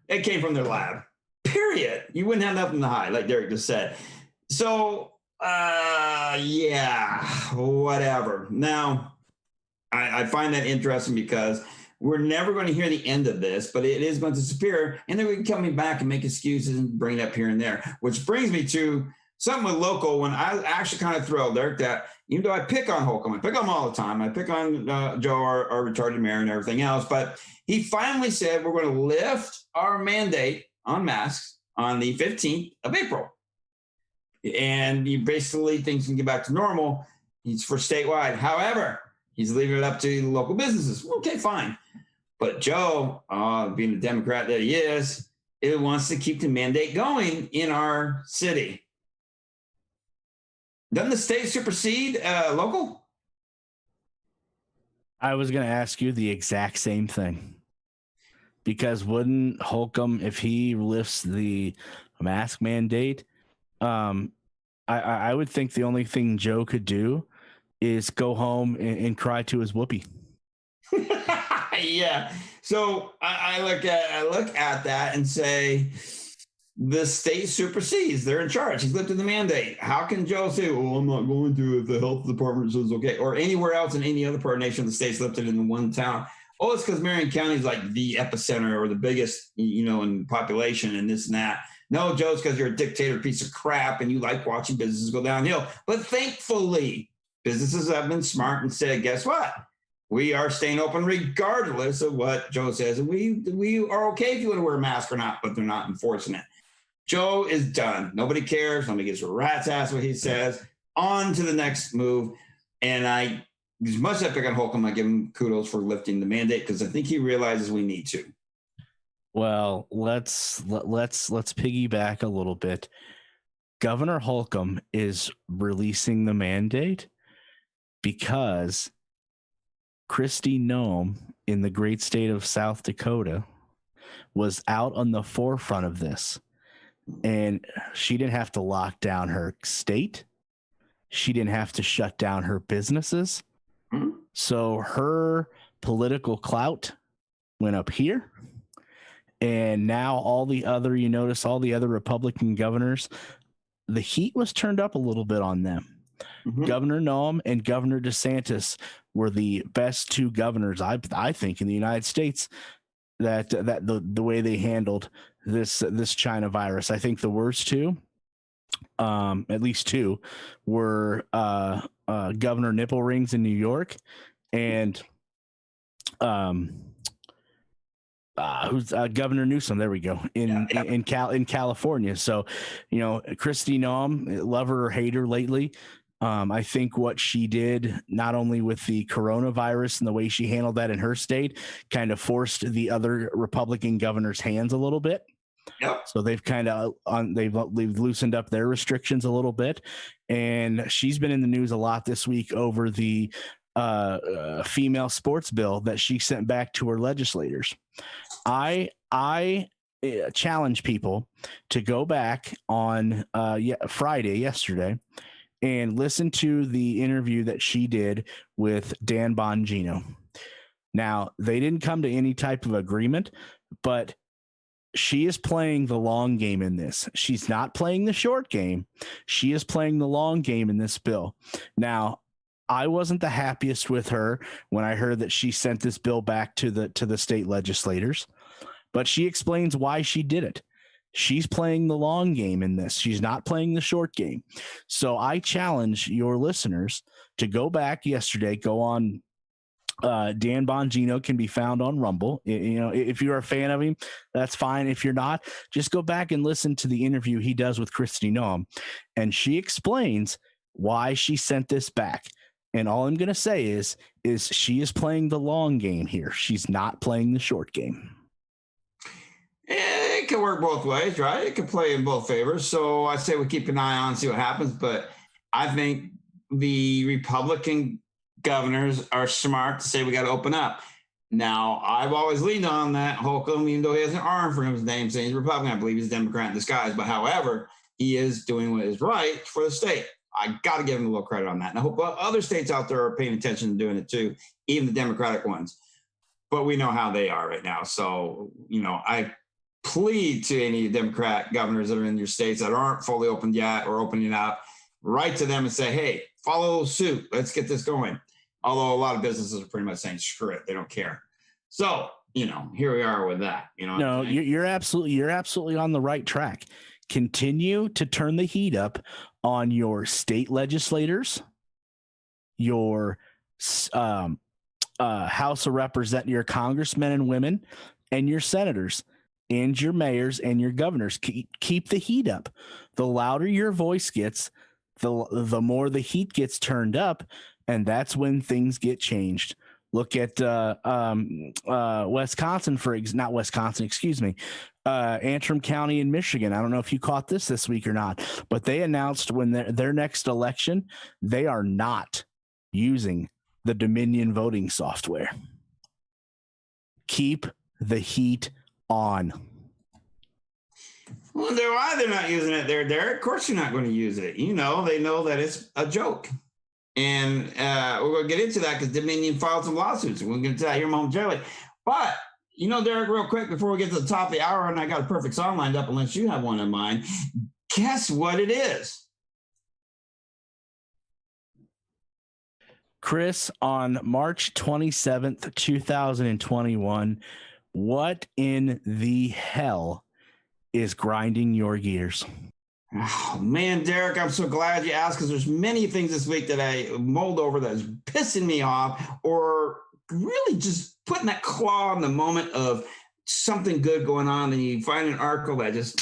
it came from their lab. Period. You wouldn't have nothing to hide, like Derek just said. So, yeah, whatever. Now, I find that interesting because we're never going to hear the end of this, but it is going to disappear. And then we can come back and make excuses and bring it up here and there, which brings me to something with local. When I actually kind of thrilled, Derek, that even though I pick on Holcomb, I pick on him all the time. I pick on Joe, our retarded mayor, and everything else. But he finally said we're going to lift our mandate on masks on the 15th of April. And he basically thinks he can get back to normal. He's for statewide. However, he's leaving it up to local businesses. Okay, fine. But Joe, being the Democrat that he is, it wants to keep the mandate going in our city. Doesn't the state supersede local? I was going to ask you the exact same thing. Because wouldn't Holcomb, if he lifts the mask mandate, I I would think the only thing Joe could do is go home and cry to his whoopee. Yeah. So I look at that and say, the state supersedes. They're in charge. He's lifted the mandate. How can Joe say, "Oh, I'm not going to if the health department says okay," or anywhere else in any other part of the nation, the state's lifted in one town? Oh, it's because Marion County is like the epicenter or the biggest, in population and this and that. No, Joe, it's because you're a dictator piece of crap and you like watching businesses go downhill. But thankfully, businesses have been smart and said, guess what? We are staying open regardless of what Joe says. And we are okay if you want to wear a mask or not, but they're not enforcing it. Joe is done. Nobody cares. Nobody gives a rat's ass what he says. On to the next move. And as much as I pick on Holcomb, I give him kudos for lifting the mandate because I think he realizes we need to. Well, let's piggyback a little bit. Governor Holcomb is releasing the mandate because Kristi Noem in the great state of South Dakota was out on the forefront of this. And she didn't have to lock down her state. She didn't have to shut down her businesses. Mm-hmm. So her political clout went up here. And now all the other Republican governors, the heat was turned up a little bit on them. Mm-hmm. Governor Noem and Governor DeSantis were the best two governors, I think, in the United States that the way they handled this China virus. I think the worst two, at least two, were Governor Nipple Rings in New York and who's Governor Newsom. There we go in California. So, Kristi Noem, love her or hate her lately. I think what she did, not only with the coronavirus and the way she handled that in her state, kind of forced the other Republican governors' hands a little bit. Yep. So they've they've loosened up their restrictions a little bit, and she's been in the news a lot this week over the female sports bill that she sent back to her legislators. I challenge people to go back on Friday, yesterday, and listen to the interview that she did with Dan Bongino. Now, they didn't come to any type of agreement, but she is playing the long game in this. She's not playing the short game. She is playing the long game in this bill. Now, I wasn't the happiest with her when I heard that she sent this bill back to the state legislators, but she explains why she did it. She's playing the long game in this. She's not playing the short game. So I challenge your listeners to go back yesterday, go on. Dan Bongino can be found on Rumble. If you're a fan of him, that's fine. If you're not, just go back and listen to the interview he does with Kristi Noem. And she explains why she sent this back. And all I'm going to say is she is playing the long game here. She's not playing the short game. It can work both ways, right? It can play in both favors. So I say we keep an eye on, see what happens. But I think the Republican governors are smart to say we got to open up. Now, I've always leaned on that Holcomb, even though he has an arm for his name saying he's Republican. I believe he's a Democrat in disguise. But however, he is doing what is right for the state. I got to give him a little credit on that. And I hope other states out there are paying attention to doing it too, even the Democratic ones. But we know how they are right now. So, I plead to any Democrat governors that are in your states that aren't fully opened yet or opening up, write to them and say, hey, follow suit. Let's get this going. Although a lot of businesses are pretty much saying, screw it, they don't care. So, here we are with that. No, you're absolutely on the right track. Continue to turn the heat up on your state legislators, your House of Representatives, your congressmen and women, and your senators, and your mayors and your governors. Keep the heat up. The louder your voice gets, the more the heat gets turned up, and that's when things get changed. Look at Wisconsin, not Wisconsin, excuse me, Antrim County in Michigan. I don't know if you caught this week or not, but they announced when their next election, they are not using the Dominion voting software. Keep the heat on. Wonder why they're not using it there, Derek. Of course, you're not going to use it. You know, they know that it's a joke. And we're going to get into that because Dominion filed some lawsuits. We're going to get to that here momentarily. But, you know, Derek, real quick, before we get to the top of the hour, and I got a perfect song lined up, unless you have one in mind, guess what it is? Chris, on March 27th, 2021, what in the hell is grinding your gears? Oh, man, Derek, I'm so glad you asked because there's many things this week that I mulled over that's pissing me off or really just putting that claw in the moment of something good going on. And you find an article that just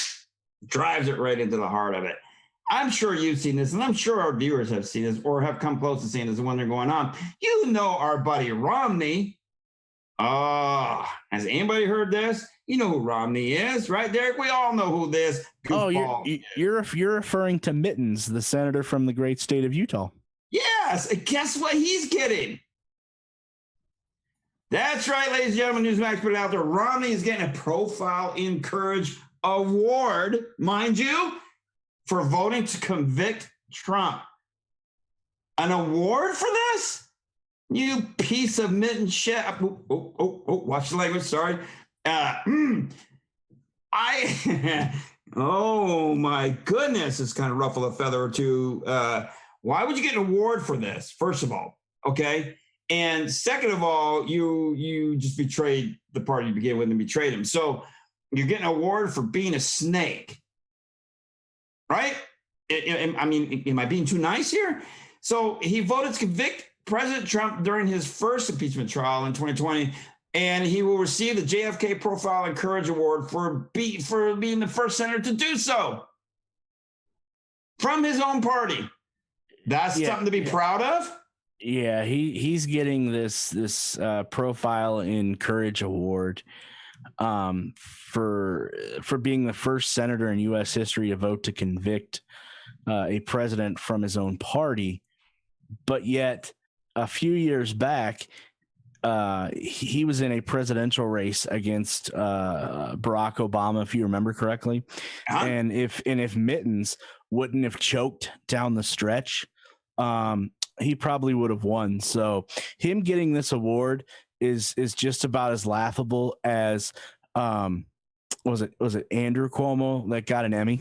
drives it right into the heart of it. I'm sure you've seen this, and I'm sure our viewers have seen this or have come close to seeing this when they're going on. You know our buddy Romney. Has anybody heard this? You know who Romney is, right, Derek? We all know who this goofball is. You're referring to Mittens, the senator from the great state of Utah. Yes, and guess what he's getting? That's right, ladies and gentlemen. Newsmax put it out there. Romney is getting a Profile in Courage award, mind you, for voting to convict Trump. An award for this? You piece of mitten shit. Watch the language. Sorry. Oh my goodness. It's kind of ruffle a feather or two. Why would you get an award for this? First of all, okay. And second of all, you just betrayed the party to begin with and betrayed him. So you're getting an award for being a snake, right? I mean, am I being too nice here? So he voted to convict President Trump during his first impeachment trial in 2020, and he will receive the JFK Profile and Courage Award for being the first senator to do so from his own party. That's something to be proud of. Yeah, he's getting this Profile in Courage Award for being the first senator in U.S. history to vote to convict a president from his own party, but yet a few years back, he was in a presidential race against Barack Obama, if you remember correctly. Uh-huh. And if Mittens wouldn't have choked down the stretch, he probably would have won. So him getting this award is just about as laughable as was it Andrew Cuomo that got an Emmy?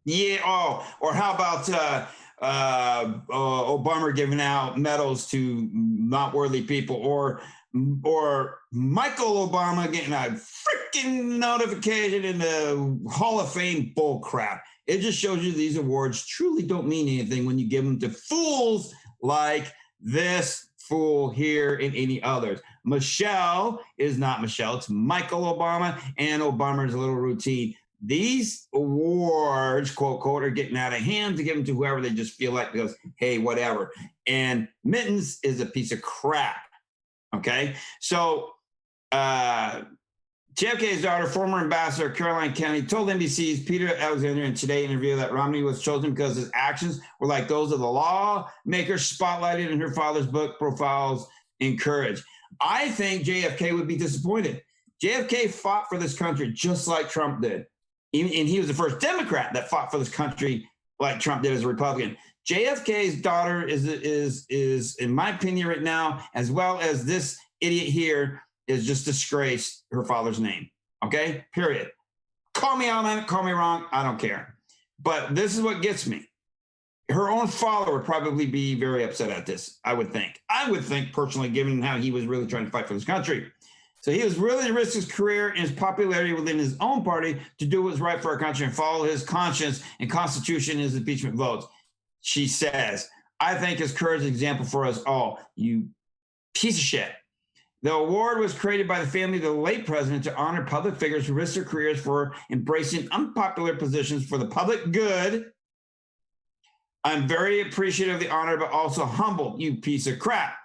Yeah. Oh, or how about Obama giving out medals to not worthy people, or Michael Obama getting a freaking notification in the Hall of Fame bull crap. It just shows you these awards truly don't mean anything when you give them to fools like this fool here and any others. Michelle is not Michelle. It's Michael Obama and Obama's little routine. These awards, quote, quote, are getting out of hand to give them to whoever they just feel like because, hey, whatever. And Mittens is a piece of crap. Okay. So JFK's daughter, former ambassador Caroline Kennedy, told NBC's Peter Alexander in Today interview that Romney was chosen because his actions were like those of the lawmakers spotlighted in her father's book, Profiles in Courage. I think JFK would be disappointed. JFK fought for this country just like Trump did. And he was the first Democrat that fought for this country like Trump did as a Republican. JFK's daughter is, in my opinion right now, as well as this idiot here, is just disgraced her father's name. Okay, period. Call me out on it, call me wrong, I don't care. But this is what gets me. Her own father would probably be very upset at this, I would think. I would think personally, given how he was really trying to fight for this country. So he was willing to risk his career and his popularity within his own party to do what's right for our country and follow his conscience and constitution in his impeachment votes. She says, I think his courage is an example for us all. You piece of shit. The award was created by the family of the late president to honor public figures who risked their careers for embracing unpopular positions for the public good. I'm very appreciative of the honor, but also humbled, you piece of crap.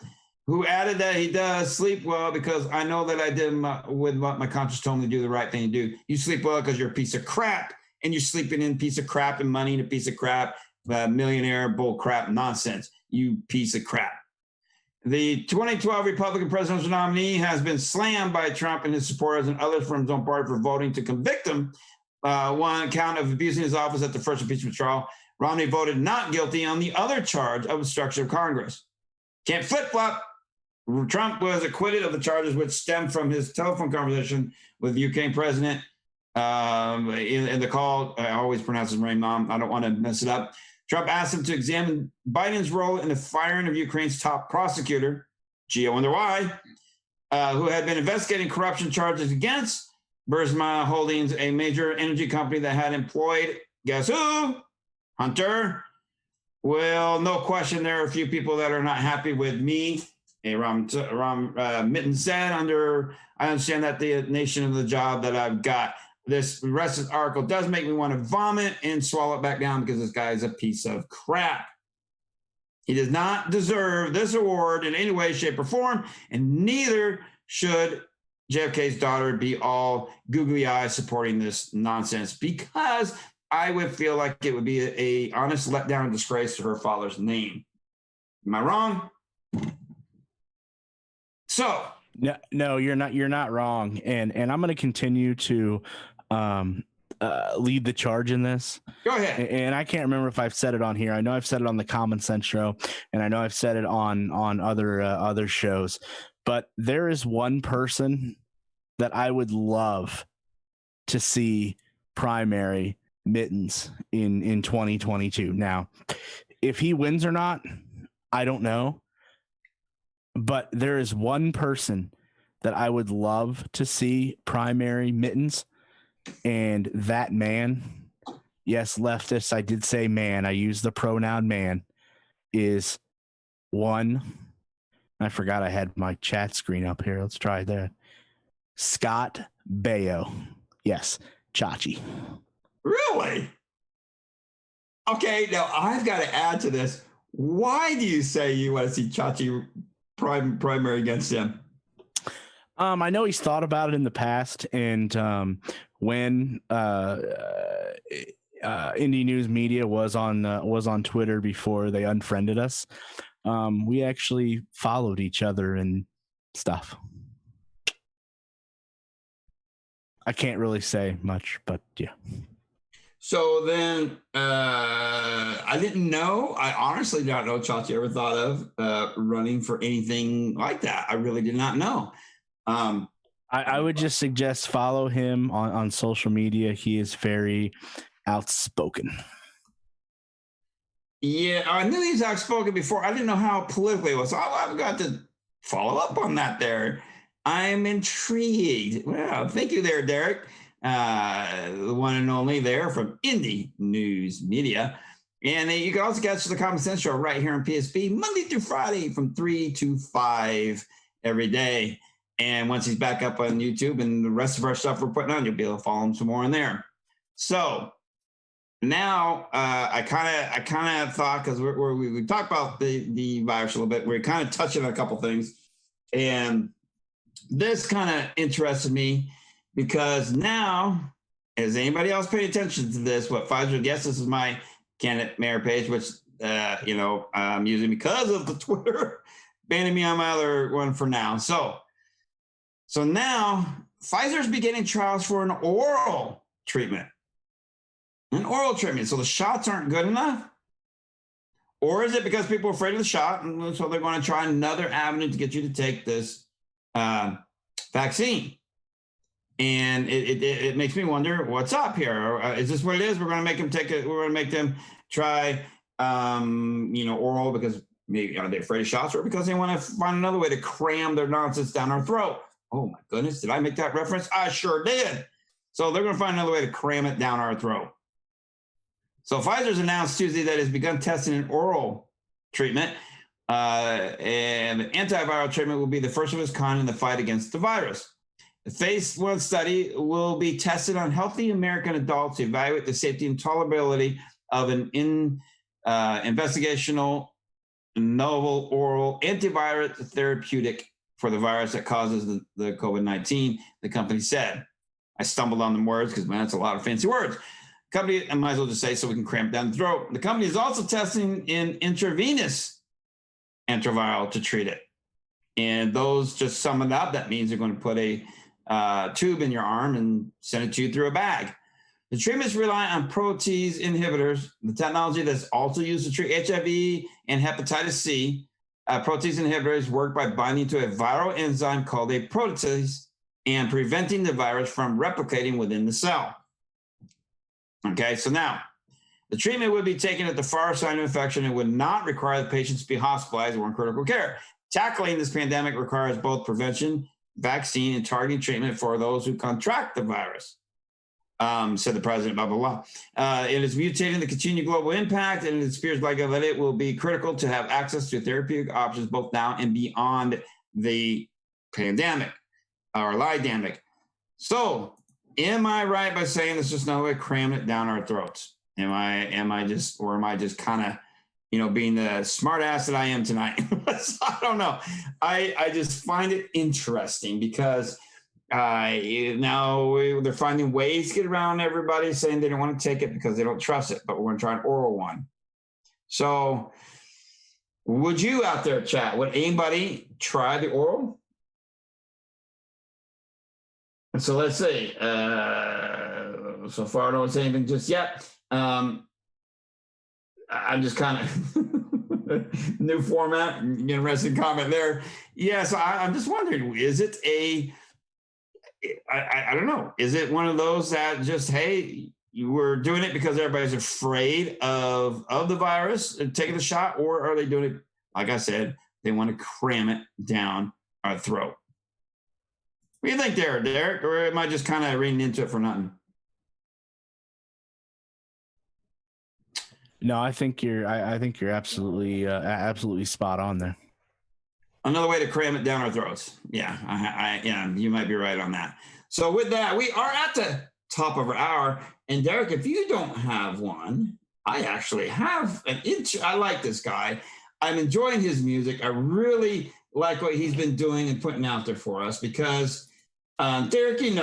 Who added that he does sleep well because I know that I did with what my conscience told me to do the right thing to do. You sleep well because you're a piece of crap and you're sleeping in a piece of crap and money in a piece of crap, millionaire bull crap nonsense, you piece of crap. The 2012 Republican presidential nominee has been slammed by Trump and his supporters and others from his own party for voting to convict him one count of abusing his office at the first impeachment trial, Romney voted not guilty on the other charge of obstruction of Congress. Can't flip-flop. Trump was acquitted of the charges which stemmed from his telephone conversation with the Ukraine president in the call. I always pronounce his name wrong. I don't want to mess it up. Trump asked him to examine Biden's role in the firing of Ukraine's top prosecutor, gee, I wonder why, who had been investigating corruption charges against Burisma Holdings, a major energy company that had employed, guess who? Hunter. Well, no question, there are a few people that are not happy with me. Ram Mitten said, I understand that the nation of the job that I've got. This rest of the article does make me want to vomit and swallow it back down because this guy is a piece of crap. He does not deserve this award in any way, shape, or form, and neither should JFK's daughter be all googly eyes supporting this nonsense, because I would feel like it would be a honest letdown and disgrace to her father's name. Am I wrong? So no, you're not. You're not wrong, and I'm going to continue to lead the charge in this. Go ahead. And I can't remember if I've said it on here. I know I've said it on the Common Sense show, and I know I've said it on other shows. But there is one person that I would love to see primary Mittens in 2022. Now, if he wins or not, I don't know. But there is one person that I would love to see primary Mittens, and that man, yes, leftists, I did say man, I use the pronoun man, is one. I forgot I had my chat screen up here. Let's try that. Scott Baio. Yes, Chachi. Really? Okay, now I've got to add to this. Why do you say you want to see Chachi primary against him? I know he's thought about it in the past, and when Indie News Media was on Twitter before they unfriended us, we actually followed each other and stuff. I can't really say much, but yeah. So then I didn't know. I honestly did not know Chachi ever thought of running for anything like that. I really did not know. I would just suggest follow him on social media. He is very outspoken. Yeah, I knew he was outspoken before. I didn't know how political he was. So I've got to follow up on that there. I'm intrigued. Well, thank you there, Derek. The one and only there from Indie News Media. And you can also catch the Common Sense Show right here on PSP Monday through Friday from 3 to 5 every day. And once he's back up on YouTube and the rest of our stuff we're putting on, you'll be able to follow him some more in there. So now I kind of thought, because we talked about the virus a little bit, we're kind of touching on a couple things. And this kind of interested me, because now, is anybody else paying attention to this? What Pfizer, yes, this is my candidate mayor page, which, I'm using because of the Twitter banning me on my other one for now. So now Pfizer's beginning trials for an oral treatment. So the shots aren't good enough? Or is it because people are afraid of the shot, and so they're going to try another avenue to get you to take this vaccine? And it makes me wonder what's up here. Is this what it is? We're going to make them take it. We're going to make them try, oral, because maybe are they afraid of shots, or because they want to find another way to cram their nonsense down our throat? Oh my goodness, did I make that reference? I sure did. So they're going to find another way to cram it down our throat. So Pfizer's announced Tuesday that it's begun testing an oral treatment, and the antiviral treatment will be the first of its kind in the fight against the virus. The phase 1 study will be tested on healthy American adults to evaluate the safety and tolerability of an investigational novel oral antivirus therapeutic for the virus that causes the COVID-19, the company said. I stumbled on the words because, man, that's a lot of fancy words. Company, I might as well just say so we can cramp down the throat. The company is also testing an intravenous antiviral to treat it. And those, just sum it up, that means they're going to put a tube in your arm and send it to you through a bag. The treatments rely on protease inhibitors, the technology that's also used to treat HIV and hepatitis C. Protease inhibitors work by binding to a viral enzyme called a protease and preventing the virus from replicating within the cell. Okay, so now the treatment would be taken at the far side of infection and would not require the patients to be hospitalized or in critical care. Tackling this pandemic requires both prevention, vaccine, and targeting treatment for those who contract the virus, said the president, blah, blah, blah. It is mutating the continued global impact, and it appears like that it will be critical to have access to therapeutic options both now and beyond the pandemic or lidamic. So am I right by saying there's just no way cramming it down our throats? Am I just kind of, being the smart ass that I am tonight? I don't know. I just find it interesting because now they're finding ways to get around everybody saying they don't want to take it because they don't trust it, but we're going to try an oral one. So would you out there, chat, would anybody try the oral? And so let's see. So far, I don't say anything just yet. I'm just kind of new format, interesting comment there. Yeah, so I'm just wondering, is it I don't know. Is it one of those that just, hey, you were doing it because everybody's afraid of the virus and taking the shot, or are they doing it, like I said, they want to cram it down our throat? What do you think there, Derek? Or am I just kind of reading into it for nothing? No, I think you're absolutely spot on there. Another way to cram it down our throats. Yeah, yeah, you might be right on that. So with that, we are at the top of our hour. And Derek, if you don't have one, I actually have an inch. I like this guy. I'm enjoying his music. I really like what he's been doing and putting out there for us because Derek, he's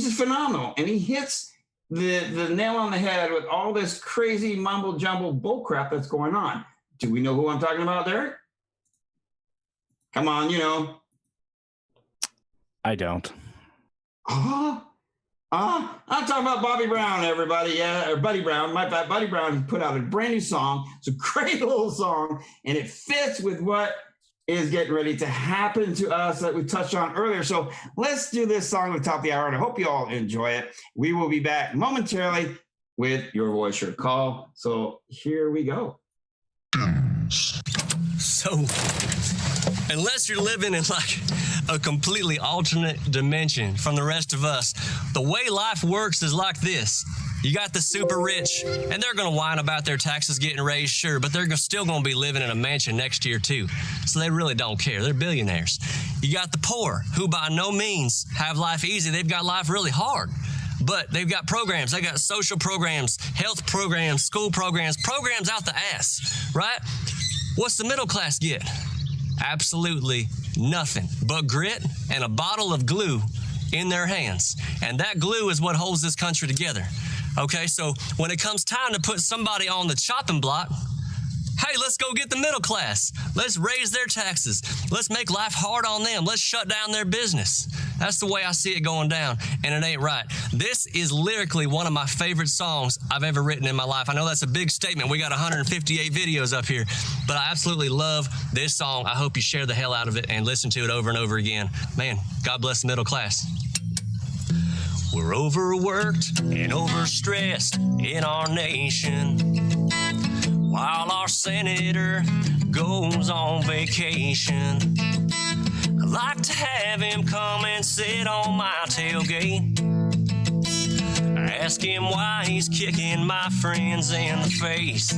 just phenomenal. And he hits the nail on the head with all this crazy mumble jumble bullcrap that's going on. Do we know who I'm talking about, Derek? Come on, I don't. I'm talking about Bobby Brown, everybody. Yeah, or Buddy Brown. My bad, Buddy Brown put out a brand new song. It's a great little song, and it fits with what is getting ready to happen to us that we touched on earlier. So let's do this song at the top of the hour, and I hope you all enjoy it. We will be back momentarily with Your Voice, Your Call. So here we go. So, unless you're living in like a completely alternate dimension from the rest of us, the way life works is like this. You got the super rich, and they're going to whine about their taxes getting raised, sure, but they're still going to be living in a mansion next year, too. So they really don't care. They're billionaires. You got the poor, who by no means have life easy. They've got life really hard. But they've got programs. They got social programs, health programs, school programs out the ass, right? What's the middle class get? Absolutely nothing but grit and a bottle of glue in their hands. And that glue is what holds this country together. Okay, so when it comes time to put somebody on the chopping block, hey, let's go get the middle class. Let's raise their taxes. Let's make life hard on them. Let's shut down their business. That's the way I see it going down, and it ain't right. This is lyrically one of my favorite songs I've ever written in my life. I know that's a big statement. We got 158 videos up here, but I absolutely love this song. I hope you share the hell out of it and listen to it over and over again. Man, God bless the middle class. We're overworked and overstressed in our nation, while our senator goes on vacation. I'd like to have him come and sit on my tailgate, ask him why he's kicking my friends in the face.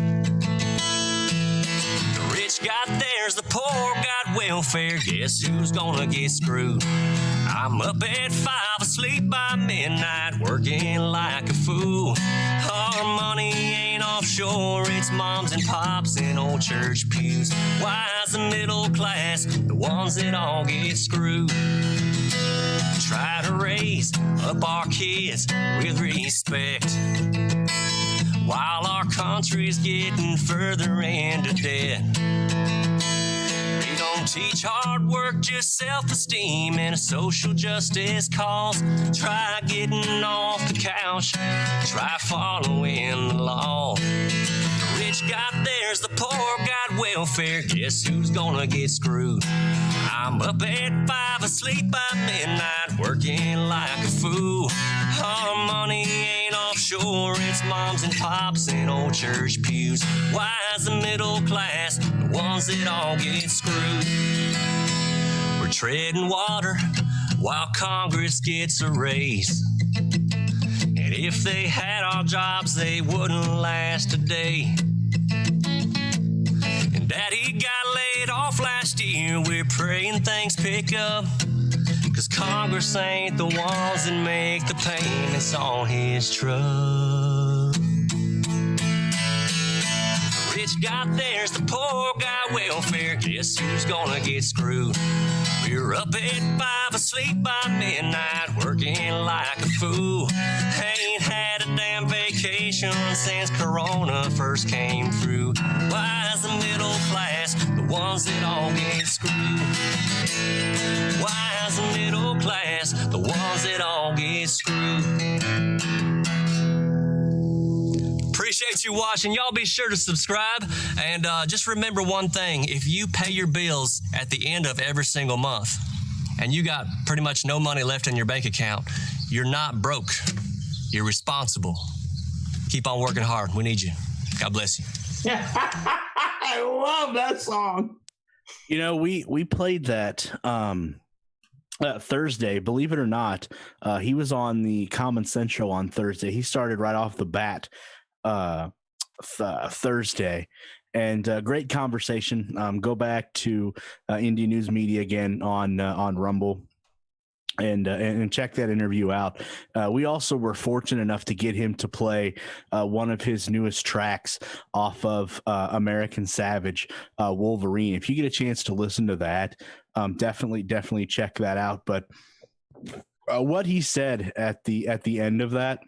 The rich got theirs, the poor got welfare. Guess who's gonna get screwed? I'm up at 5, asleep by midnight, working like a fool. Our money ain't offshore, it's moms and pops in old church pews. Why is the middle class the ones that all get screwed? Try to raise up our kids with respect, while our country's getting further into debt. We don't Teach hard work, just self-esteem, and a social justice cause. Try getting off the couch, try following the law. The rich got theirs, the poor got welfare. Guess who's gonna get screwed? I'm up at 5, asleep by midnight, working like a fool. Our money ain't offshore, it's moms and pops in old church pews. Why is the middle class the ones that all get screwed? We're treading water while Congress gets a raise. And if they had our jobs, they wouldn't last a day. And Daddy got laid off last year, we're praying things pick up. 'Cause Congress ain't the ones that make the payments on his truck. The rich got theirs, the poor got welfare. Guess who's gonna get screwed? We're up at 5, asleep by midnight, working like a fool. Ain't had a damn vacation since Corona first came through. Why is the middle class the ones that all get screwed? Why is the middle class the ones that all get screwed? Appreciate you watching. Y'all be sure to subscribe. And just remember one thing. If you pay your bills at the end of every single month and you got pretty much no money left in your bank account, you're not broke. You're responsible. Keep on working hard. We need you. God bless you. I love that song. You know, we played that Thursday. Believe it or not, he was on the Common Sense show on Thursday. He started right off the bat Thursday, and great conversation. Go back to Indy News Media again on Rumble. And check that interview out. We also were fortunate enough to get him to play one of his newest tracks off of American Savage, Wolverine. If you get a chance to listen to that, definitely check that out. But what he said at the end of that,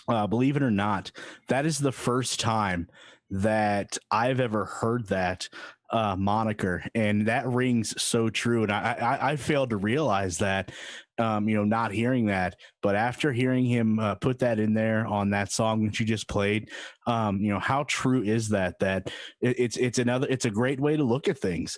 believe it or not, that is the first time that I've ever heard that moniker, and that rings so true. And I failed to realize that, not hearing that, but after hearing him put that in there on that song that you just played, how true is that it's a great way to look at things.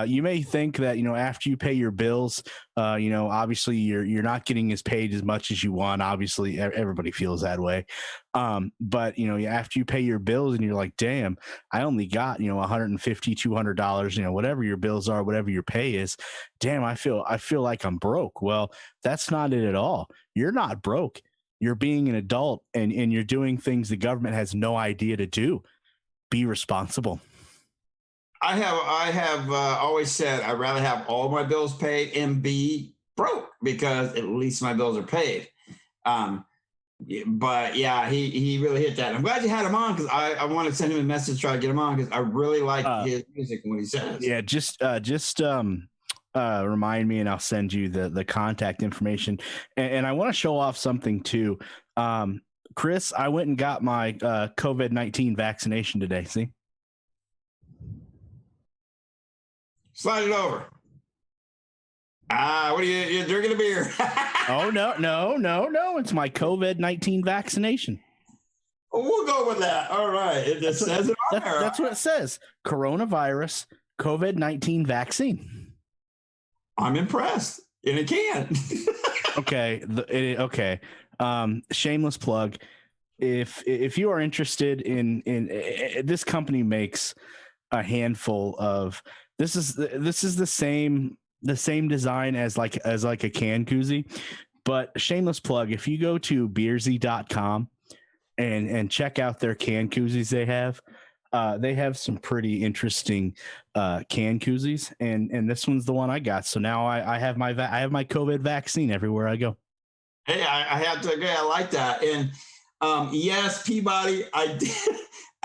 You may think that, after you pay your bills, obviously you're not getting as paid as much as you want. Obviously everybody feels that way. But after you pay your bills and you're like, damn, I only got, $150, $200, whatever your bills are, whatever your pay is. Damn, I feel like I'm broke. Well, that's not it at all. You're not broke. You're being an adult and you're doing things the government has no idea to do. Be responsible. I have always said I'd rather have all my bills paid and be broke, because at least my bills are paid. But yeah, he really hit that. I'm glad you had him on, because I want to send him a message, try to get him on, because I really like his music and what he says. Yeah, just remind me and I'll send you the contact information. And I want to show off something too. Chris, I went and got my COVID-19 vaccination today. See? Slide it over. What are you drinking a beer? Oh, no. It's my COVID-19 vaccination. Well, we'll go with that. All right. It just says it on there. That's what it says. Coronavirus COVID-19 vaccine. I'm impressed. And it can. Okay. Okay. Shameless plug. If you are interested in this company makes a handful of, this is the same design as like a can koozie, but shameless plug. If you go to beersy.com and check out their can koozies they have some pretty interesting can koozies, and this one's the one I got. So now I have my COVID vaccine everywhere I go. Hey, I have to agree. I like that. And yes, Peabody, I did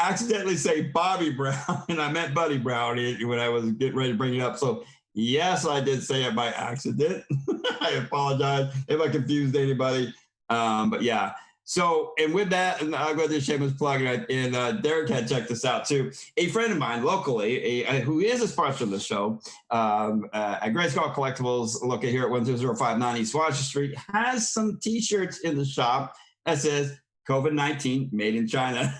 accidentally say Bobby Brown, and I meant Buddy Brown when I was getting ready to bring it up. So yes, I did say it by accident. I apologize if I confused anybody. But yeah, So, and with that, and I'll go to shameless plug, and Derek had checked this out too. A friend of mine locally, who is a sponsor of the show, at Gray Skull Collectibles, located here at 12059 East Washington Street, has some T-shirts in the shop that says COVID-19 made in China.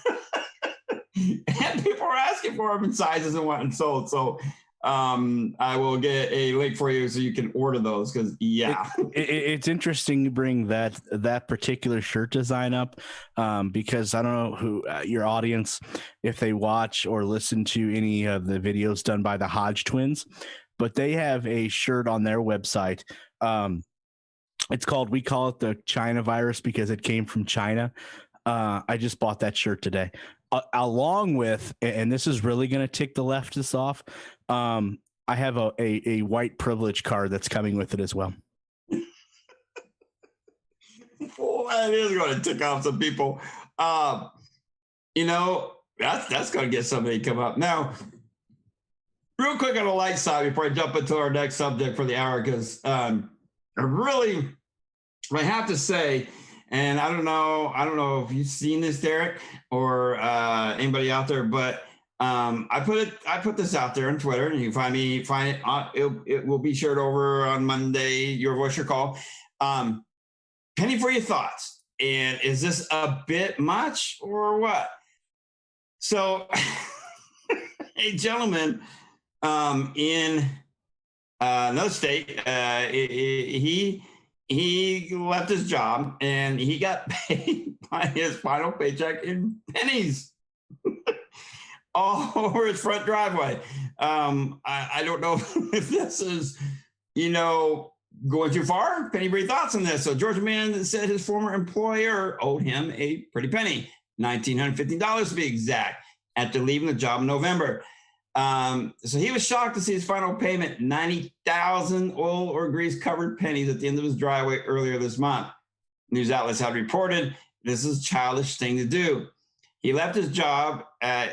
And people are asking for them in sizes and what and sold. So I will get a link for you so you can order those because it's interesting you bring that particular shirt design up because I don't know who your audience, if they watch or listen to any of the videos done by the Hodge twins, but they have a shirt on their website. It's called, we call it the China virus because it came from China. I just bought that shirt today. Along with, and this is really going to tick the leftists off, I have a white privilege card that's coming with it as well. Well, that is going to tick off some people. You know, that's going to get somebody to come up. Now, real quick on the light side before I jump into our next subject for the hour, because I have to say, and I don't know if you've seen this, Derek, or anybody out there, but I put this out there on Twitter, and you can find it. It will be shared over on Monday. Your voice, your call. Penny for your thoughts. And is this a bit much or what? So, a gentleman in another state, he left his job and he got paid by his final paycheck in pennies all over his front driveway. I don't know if this is, going too far. Penny, brief thoughts on this. So Georgia man said his former employer owed him a pretty penny, $1,950 to be exact, after leaving the job in November. So he was shocked to see his final payment, 90,000 oil or grease covered pennies at the end of his driveway earlier this month. News outlets have reported this is a childish thing to do. He left his job at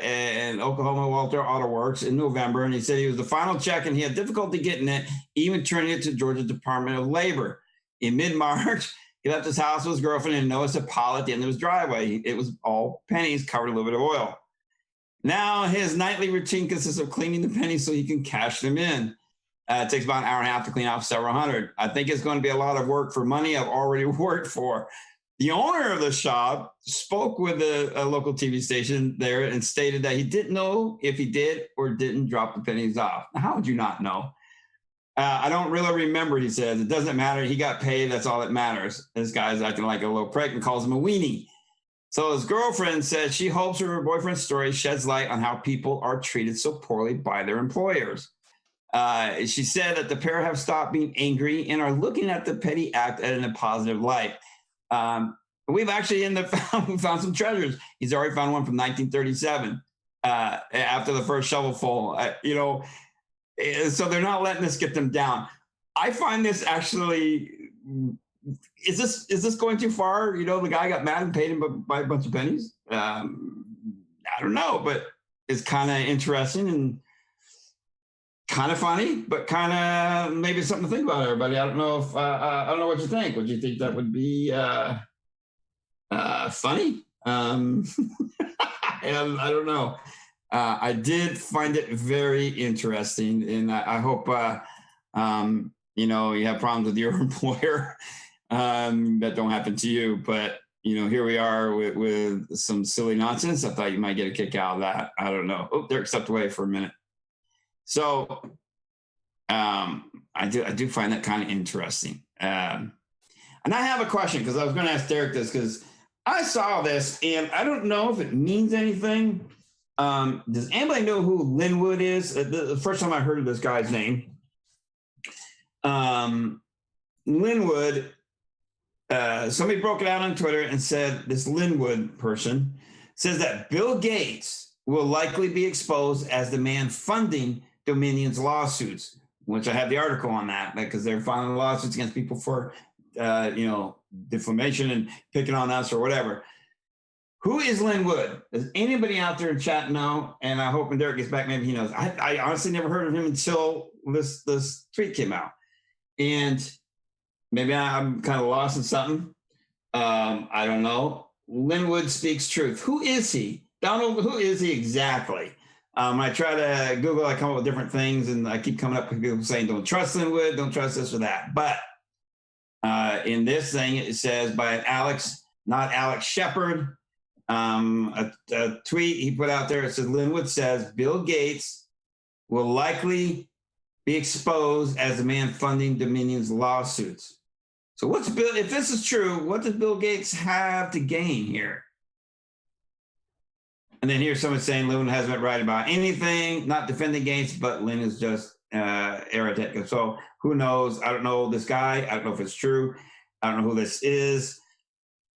Oklahoma Walter Auto Works in November, and he said he was the final check and he had difficulty getting it, even turning it to Georgia Department of Labor. In mid-March, he left his house with his girlfriend and noticed a pile at the end of his driveway. It was all pennies covered in a little bit of oil. Now his nightly routine consists of cleaning the pennies so he can cash them in. It takes about an hour and a half to clean off several hundred. I think it's going to be a lot of work for money I've already worked for. The owner of the shop spoke with a local TV station there and stated that he didn't know if he did or didn't drop the pennies off. How would you not know? I don't really remember, he says. It doesn't matter. He got paid. That's all that matters. This guy's acting like a little prick and calls him a weenie. So his girlfriend said she hopes her boyfriend's story sheds light on how people are treated so poorly by their employers. She said that the pair have stopped being angry and are looking at the petty act in a positive light. We've actually found some treasures. He's already found one from 1937 after the first shovelful. So they're not letting us get them down. I find this actually. Is this going too far? The guy got mad and paid him by a bunch of pennies. I don't know, but it's kind of interesting and kind of funny, but kind of maybe something to think about, everybody. I don't know if I don't know what you think. Would you think that would be funny? And I don't know. I did find it very interesting, and I hope you have problems with your employer. That don't happen to you, but here we are with some silly nonsense. I thought you might get a kick out of that. I don't know. Oh, Derek stepped away for a minute. So I do find that kind of interesting. And I have a question, because I was going to ask Derek this, because I saw this and I don't know if it means anything. Does anybody know who Linwood is? The first time I heard of this guy's name, Linwood, somebody broke it out on Twitter and said this Linwood person says that Bill Gates will likely be exposed as the man funding Dominion's lawsuits, which I have the article on that, because they're filing lawsuits against people for, defamation and picking on us or whatever. Who is Linwood? Does anybody out there in chat know? And I hope when Derek gets back, maybe he knows. I honestly never heard of him until this tweet came out. And maybe I'm kind of lost in something. I don't know. Linwood speaks truth. Who is he? Donald, who is he exactly? I try to Google, I come up with different things, and I keep coming up with people saying, don't trust Linwood, don't trust this or that. But in this thing, it says by Alex, not Alex Shepard, a tweet he put out there. It says, Linwood says Bill Gates will likely be exposed as the man funding Dominion's lawsuits. So what's Bill, if this is true, what does Bill Gates have to gain here? And then here's someone saying Lynn hasn't been right about anything, not defending Gates, but Lynn is just erratic. So who knows? I don't know this guy. I don't know if it's true. I don't know who this is.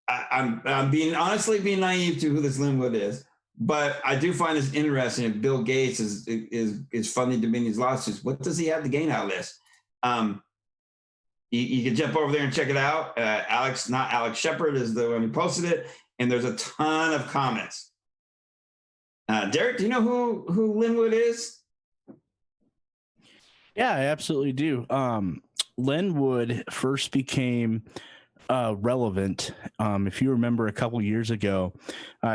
I'm being honestly being naive to who this Linwood is, but I do find this interesting. If Bill Gates is funding Dominion's lawsuits, what does he have to gain out of this? You can jump over there and check it out. Alex Shepard is the one who posted it, and there's a ton of comments. Derek, do you know who Linwood is? Yeah, I absolutely do. Linwood first became relevant. If you remember a couple years ago,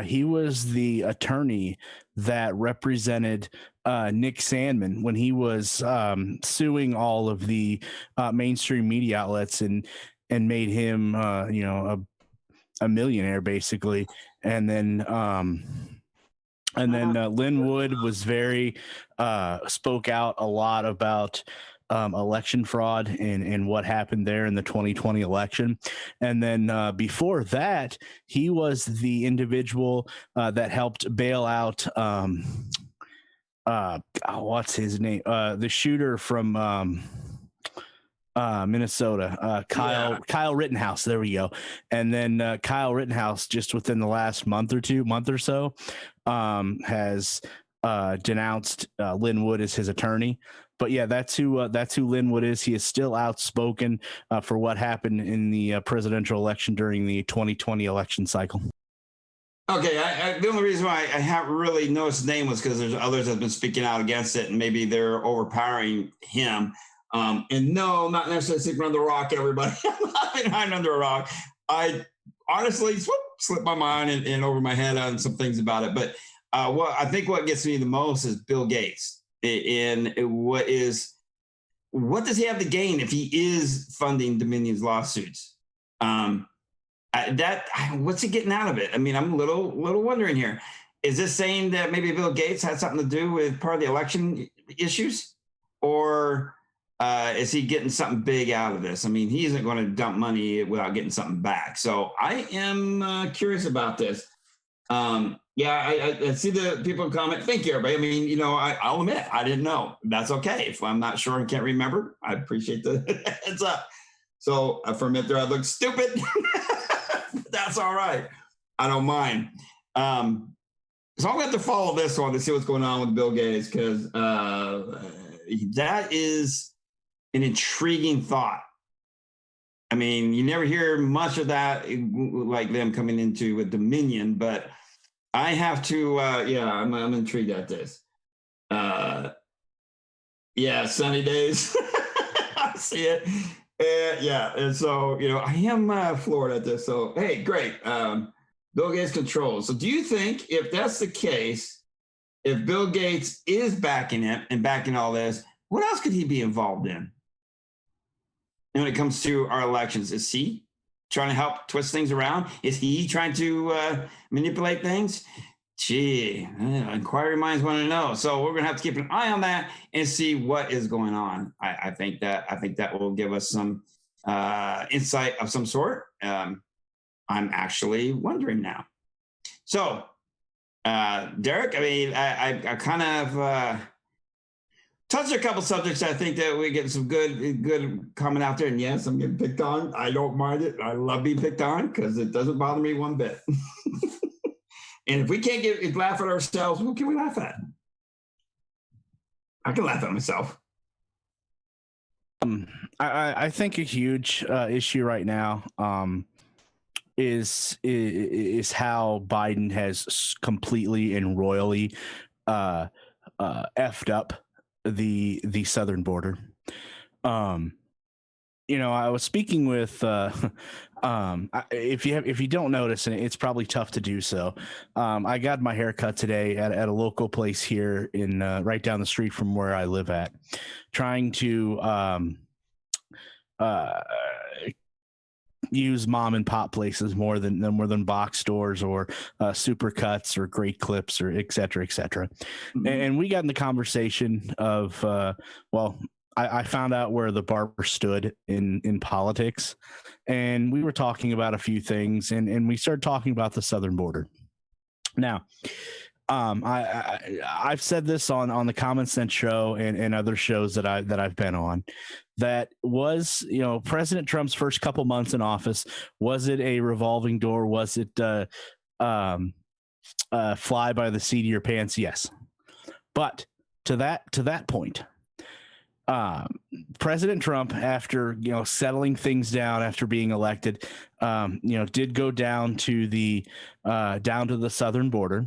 he was the attorney that represented Nick Sandmann when he was suing all of the mainstream media outlets and made him, a millionaire basically. And then Linwood was very spoke out a lot about election fraud and what happened there in the 2020 election. And then before that, he was the individual that helped bail out what's his name? The shooter from Minnesota, Kyle Rittenhouse. There we go. And then Kyle Rittenhouse, just within the last month or so, has denounced Linwood as his attorney. But yeah, that's who Linwood is. He is still outspoken for what happened in the presidential election during the 2020 election cycle. Okay, the only reason why I haven't really noticed his name was because there's others that have been speaking out against it, and maybe they're overpowering him. And no, not necessarily sleeping under a rock, everybody. I'm not behind under a rock. I honestly slipped my mind and over my head on some things about it. But what gets me the most is Bill Gates. And what does he have to gain if he is funding Dominion's lawsuits? What's he getting out of it? I mean, I'm a little wondering here. Is this saying that maybe Bill Gates had something to do with part of the election issues, or is he getting something big out of this? I mean, he isn't going to dump money without getting something back. So I am curious about this. I see the people comment. Thank you, everybody. I mean, I'll admit I didn't know. That's okay. If I'm not sure and can't remember, I appreciate the heads up. So for a minute there, I look stupid. That's all right. I don't mind. So I'm going to have to follow this one to see what's going on with Bill Gates, because that is an intriguing thought. I mean, you never hear much of that, like them coming into with Dominion, but I have to, I'm intrigued at this. Sunny days. I see it. And so, I am floored at this. So, hey, great. Bill Gates controls. So do you think if that's the case, if Bill Gates is backing it and backing all this, what else could he be involved in? And when it comes to our elections, is he trying to help twist things around? Is he trying to manipulate things? Gee, inquiry minds want to know. So we're going to have to keep an eye on that and see what is going on. I think that will give us some insight of some sort. I'm actually wondering now. So, Derek, I mean, I kind of touched a couple subjects. I think that we get some good comment out there. And yes, I'm getting picked on. I don't mind it. I love being picked on because it doesn't bother me one bit. And if we can't laugh at ourselves, who can we laugh at? I can laugh at myself. I think a huge issue right now is how Biden has completely and royally effed up the southern border. I was speaking with If you don't notice, and it's probably tough to do so, I got my hair cut today at a local place here in right down the street from where I live at, trying to use mom and pop places more than box stores or Supercuts or Great Clips or et cetera, et cetera. Mm-hmm. And we got in the conversation of, I found out where the barber stood in politics, and we were talking about a few things, and we started talking about the southern border. Now, I've said this on the Common Sense show and other shows that I've been on. That was, President Trump's first couple months in office. Was it a revolving door? Was it fly by the seat of your pants? Yes, but to that point. President Trump, after settling things down after being elected, did go down to the southern border.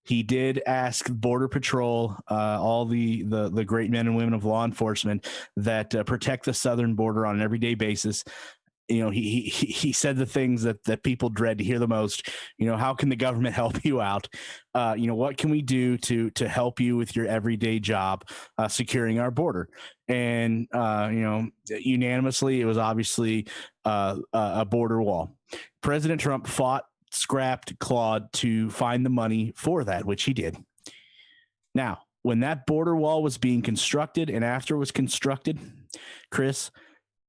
He did ask Border Patrol, all the great men and women of law enforcement that protect the southern border on an everyday basis. He said the things that people dread to hear the most. How can the government help you out? What can we do to help you with your everyday job, securing our border? And unanimously, it was obviously a border wall. President Trump fought, scrapped, clawed to find the money for that, which he did. Now, when that border wall was being constructed and after it was constructed, Chris,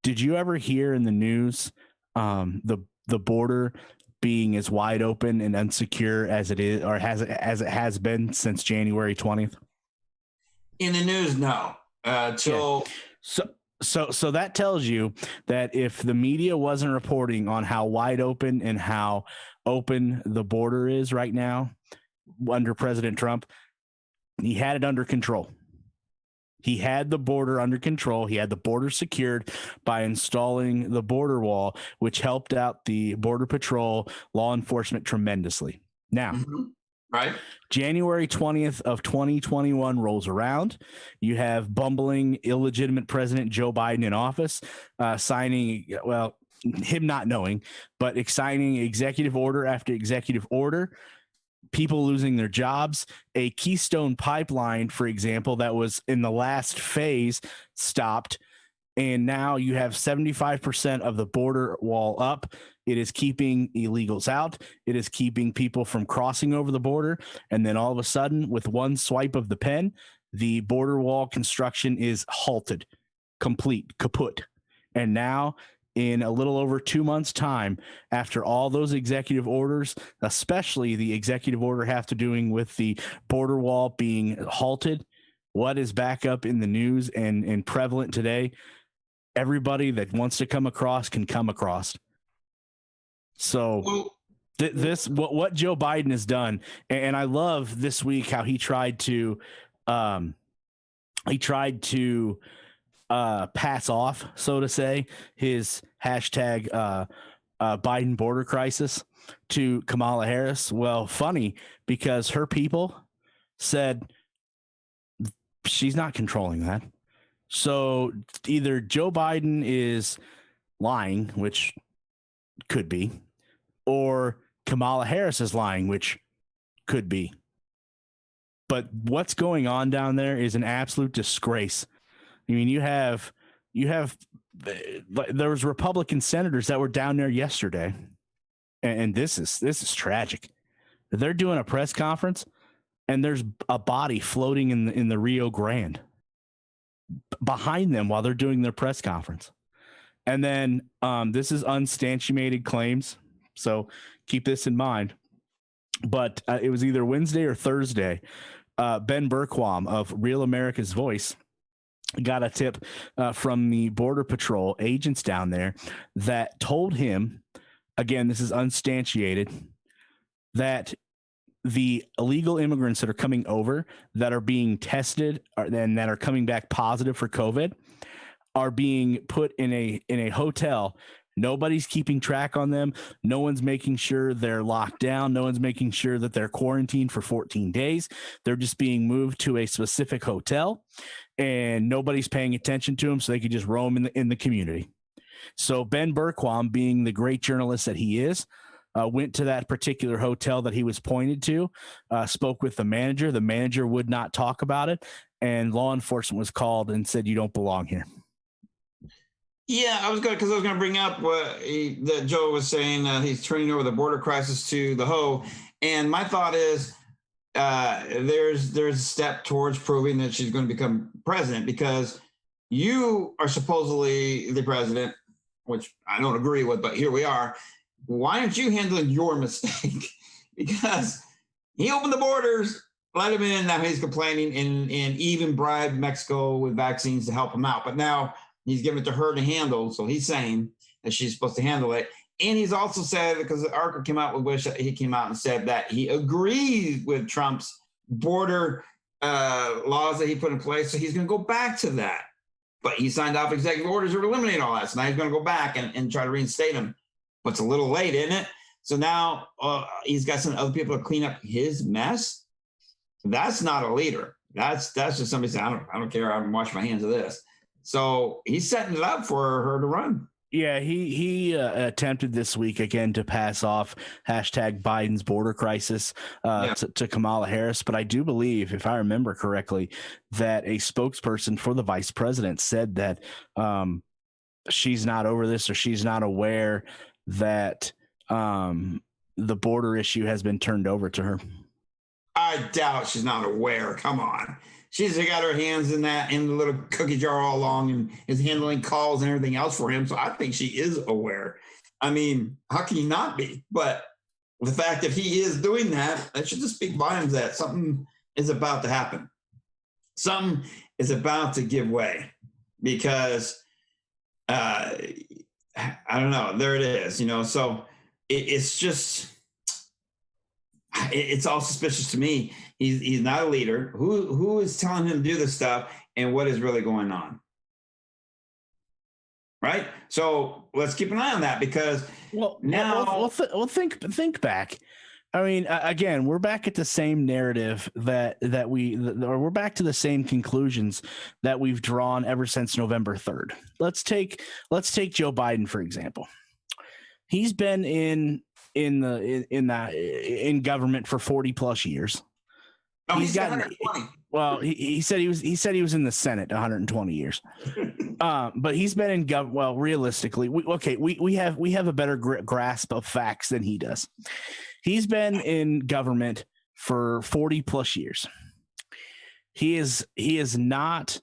did you ever hear in the news the border being as wide open and unsecure as it is, or as it has been since January 20th? In the news, no. So that tells you that if the media wasn't reporting on how wide open and how open the border is right now under President Trump, he had it under control. He had the border under control. He had the border secured by installing the border wall, which helped out the Border Patrol, law enforcement tremendously. Now, right, January 20th of 2021 rolls around. You have bumbling, illegitimate President Joe Biden in office, signing, him not knowing, but signing executive order after executive order. People losing their jobs, a Keystone pipeline, for example, that was in the last phase stopped. And now you have 75% of the border wall up. It is keeping illegals out. It is keeping people from crossing over the border. And then all of a sudden, with one swipe of the pen, the border wall construction is halted, complete, kaput. And now, in a little over 2 months' time, after all those executive orders, especially the executive order have to doing with the border wall being halted, what is back up in the news and prevalent today? Everybody that wants to come across can come across. So what Joe Biden has done, and I love this week how he tried to pass off, so to say, his hashtag Biden border crisis to Kamala Harris. Well, funny, because her people said she's not controlling that. So either Joe Biden is lying, which could be, or Kamala Harris is lying, which could be. But what's going on down there is an absolute disgrace. I mean, there was Republican senators that were down there yesterday, and this is tragic. They're doing a press conference, and there's a body floating in the Rio Grande behind them while they're doing their press conference. And then this is unsubstantiated claims, so keep this in mind. But it was either Wednesday or Thursday. Ben Berquam of Real America's Voice got a tip from the Border Patrol agents down there that told him, again, this is unsubstantiated, that the illegal immigrants that are coming over that are being tested and that are coming back positive for COVID are being put in a hotel. Nobody's keeping track on them. No one's making sure they're locked down. No one's making sure that they're quarantined for 14 days. They're just being moved to a specific hotel, and nobody's paying attention to them, so they can just roam in the community. So Ben Berquam, being the great journalist that he is, went to that particular hotel that he was pointed to, spoke with the manager. The manager would not talk about it, and law enforcement was called and said, "You don't belong here." Yeah, I was going to bring up what that Joe was saying. He's turning over the border crisis to the Ho, and my thought is there's a step towards proving that she's going to become president, because you are supposedly the president, which I don't agree with, but here we are. Why aren't you handling your mistake? Because he opened the borders, let him in. Now he's complaining and even bribed Mexico with vaccines to help him out. But now he's giving it to her to handle. So he's saying that she's supposed to handle it. And he's also said, because Archer came out with Wish, he came out and said that he agrees with Trump's border laws that he put in place. So he's going to go back to that. But he signed off executive orders to eliminate all that. So now he's going to go back and try to reinstate him. But it's a little late, isn't it? So now he's got some other people to clean up his mess. That's not a leader. That's just somebody saying, I don't care. I'm washing my hands of this. So he's setting it up for her to run. Yeah, he attempted this week again to pass off hashtag Biden's border crisis to Kamala Harris. But I do believe, if I remember correctly, that a spokesperson for the vice president said that she's not over this, or she's not aware that the border issue has been turned over to her. I doubt she's not aware. Come on. She's got her hands in the little cookie jar all along and is handling calls and everything else for him. So I think she is aware. I mean, how can you not be? But the fact that he is doing that should just speak volumes that something is about to happen. Something is about to give way, because I don't know. There it is, so it's just, it's all suspicious to me. He's not a leader. Who is telling him to do this stuff, and what is really going on? Right. So let's keep an eye on that, because think back. I mean, again, we're back at the same narrative or we're back to the same conclusions that we've drawn ever since November 3rd. Let's take Joe Biden, for example. He's been in government for 40 plus years. Oh, he's got 120. Well, he said he was in the Senate 120 years. But he's been in realistically, we have a better grasp of facts than he does. He's been in government for 40 plus years. He is not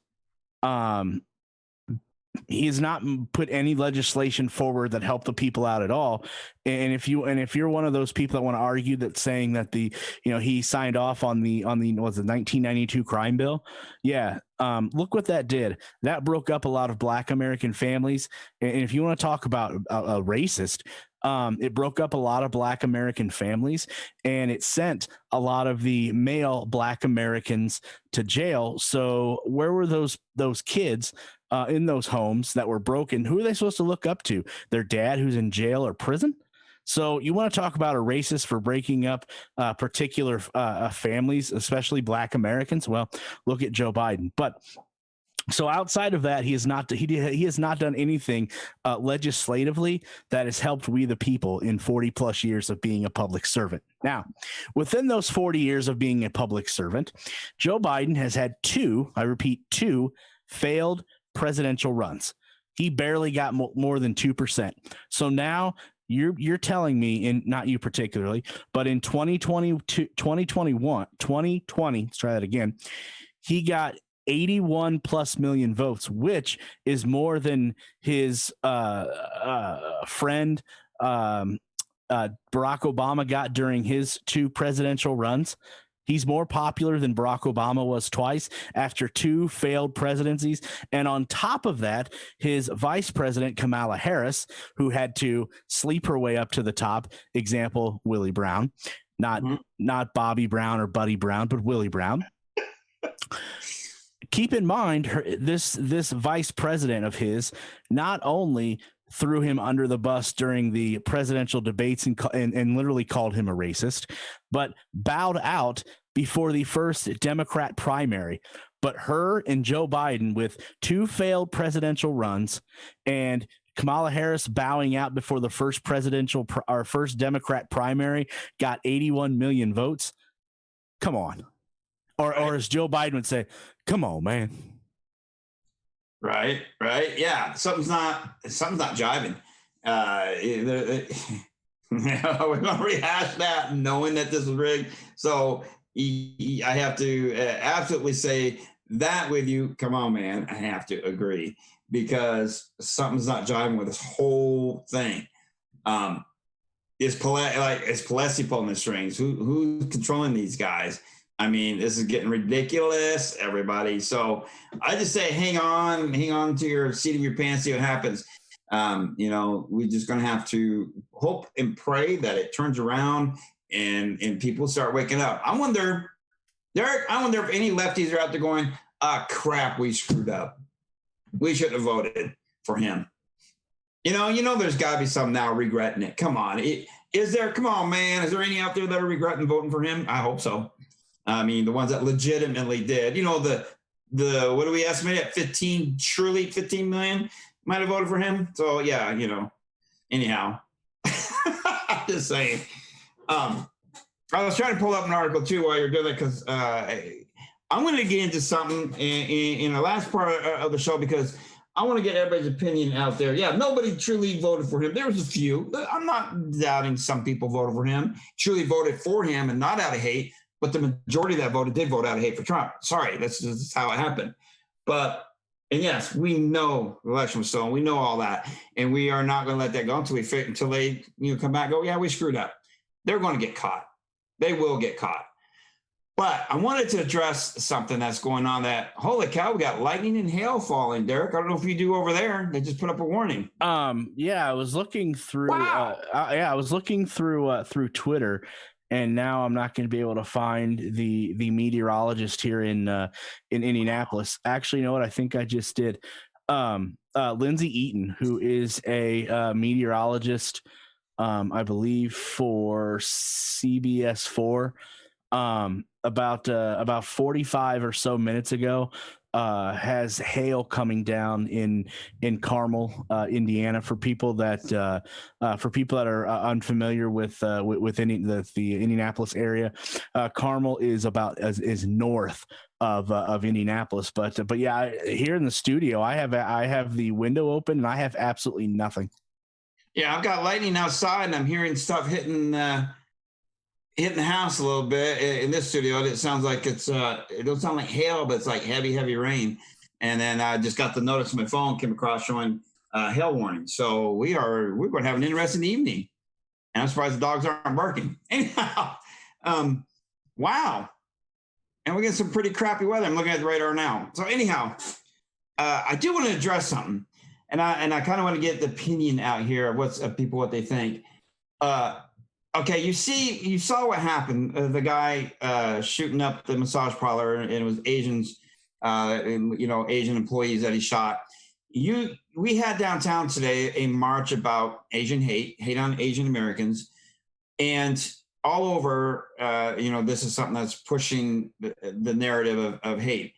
put any legislation forward that helped the people out at all. And if you're one of those people that want to argue that, saying that he signed off on the 1992 crime bill. Yeah. Look what that did. That broke up a lot of Black American families. And if you want to talk about a racist, it broke up a lot of Black American families, and it sent a lot of the male Black Americans to jail. So where were those kids in those homes that were broken? Who are they supposed to look up to? Their dad, who's in jail or prison? So you want to talk about a racist for breaking up particular families, especially Black Americans? Well, look at Joe Biden. But so outside of that, he has not done anything legislatively that has helped we the people in 40 plus years of being a public servant. Now, within those 40 years of being a public servant, Joe Biden has had two failed presidential runs. He barely got more than 2%. So now you're telling me, in not you particularly, but in 2020, let's try that again. He got 81 plus million votes, which is more than his friend Barack Obama got during his two presidential runs. He's more popular than Barack Obama was twice after two failed presidencies. And on top of that, his vice president, Kamala Harris, who had to sleep her way up to the top, example, Willie Brown, not Bobby Brown or Buddy Brown, but Willie Brown. Keep in mind, this vice president of his not only threw him under the bus during the presidential debates and literally called him a racist, but bowed out before the first Democrat primary. But her and Joe Biden, with two failed presidential runs and Kamala Harris bowing out before the first first Democrat primary got 81 million votes. Come on. Or as Joe Biden would say, come on, man. Right. Yeah. Something's not jiving. We're going to rehash that knowing that this was rigged. So I have to absolutely say that with you. Come on, man. I have to agree because something's not jiving with this whole thing. Is Pelosi pulling the strings? Who's controlling these guys? I mean, this is getting ridiculous, everybody. So I just say, hang on to your seat of your pants, see what happens. We're just going to have to hope and pray that it turns around and people start waking up. I wonder, Derek, if any lefties are out there going, crap, we screwed up. We shouldn't have voted for him. There's got to be some now regretting it. Come on. Come on, man. Is there any out there that are regretting voting for him? I hope so. I mean, the ones that legitimately did, the what do we estimate at 15 million might have voted for him. So yeah, anyhow, I'm just saying, I was trying to pull up an article too while you're doing it. Cause, I'm going to get into something in the last part of the show, because I want to get everybody's opinion out there. Yeah. Nobody truly voted for him. There was a few. I'm not doubting some people voted for him, truly voted for him and not out of hate. But the majority that voted did vote out of hate for Trump. Sorry, that's just how it happened. And yes, we know the election was stolen. We know all that. And we are not going to let that go until they come back and go, yeah, we screwed up. They're going to get caught. They will get caught. But I wanted to address something that's going on that, holy cow, we got lightning and hail falling, Derek. I don't know if you do over there. They just put up a warning. Yeah, I was looking through. Wow. I was looking through Twitter. And now I'm not going to be able to find the meteorologist here in Indianapolis. Actually, you know what? I think I just did. Lindsay Eaton, who is a meteorologist, I believe for CBS 4, about 45 or so minutes ago, has hail coming down in Carmel, Indiana. For people that are unfamiliar with the Indianapolis area, Carmel is north of Indianapolis. But yeah, here in the studio, I have the window open and I have absolutely nothing. Yeah, I've got lightning outside and I'm hearing stuff hitting the house a little bit in this studio. It sounds like it don't sound like hail, but it's like heavy rain. And then I just got the notice on my phone came across showing hail warning. So we're going to have an interesting evening. And I'm surprised the dogs aren't barking. Anyhow, wow. And we get some pretty crappy weather. I'm looking at the radar now. So anyhow, I do want to address something, and I kind of want to get the opinion out here of what they think. Okay, you saw what happened. The guy shooting up the massage parlor, and it was Asians, Asian employees that he shot. We had downtown today a march about Asian hate on Asian Americans, and all over. This is something that's pushing the narrative of hate.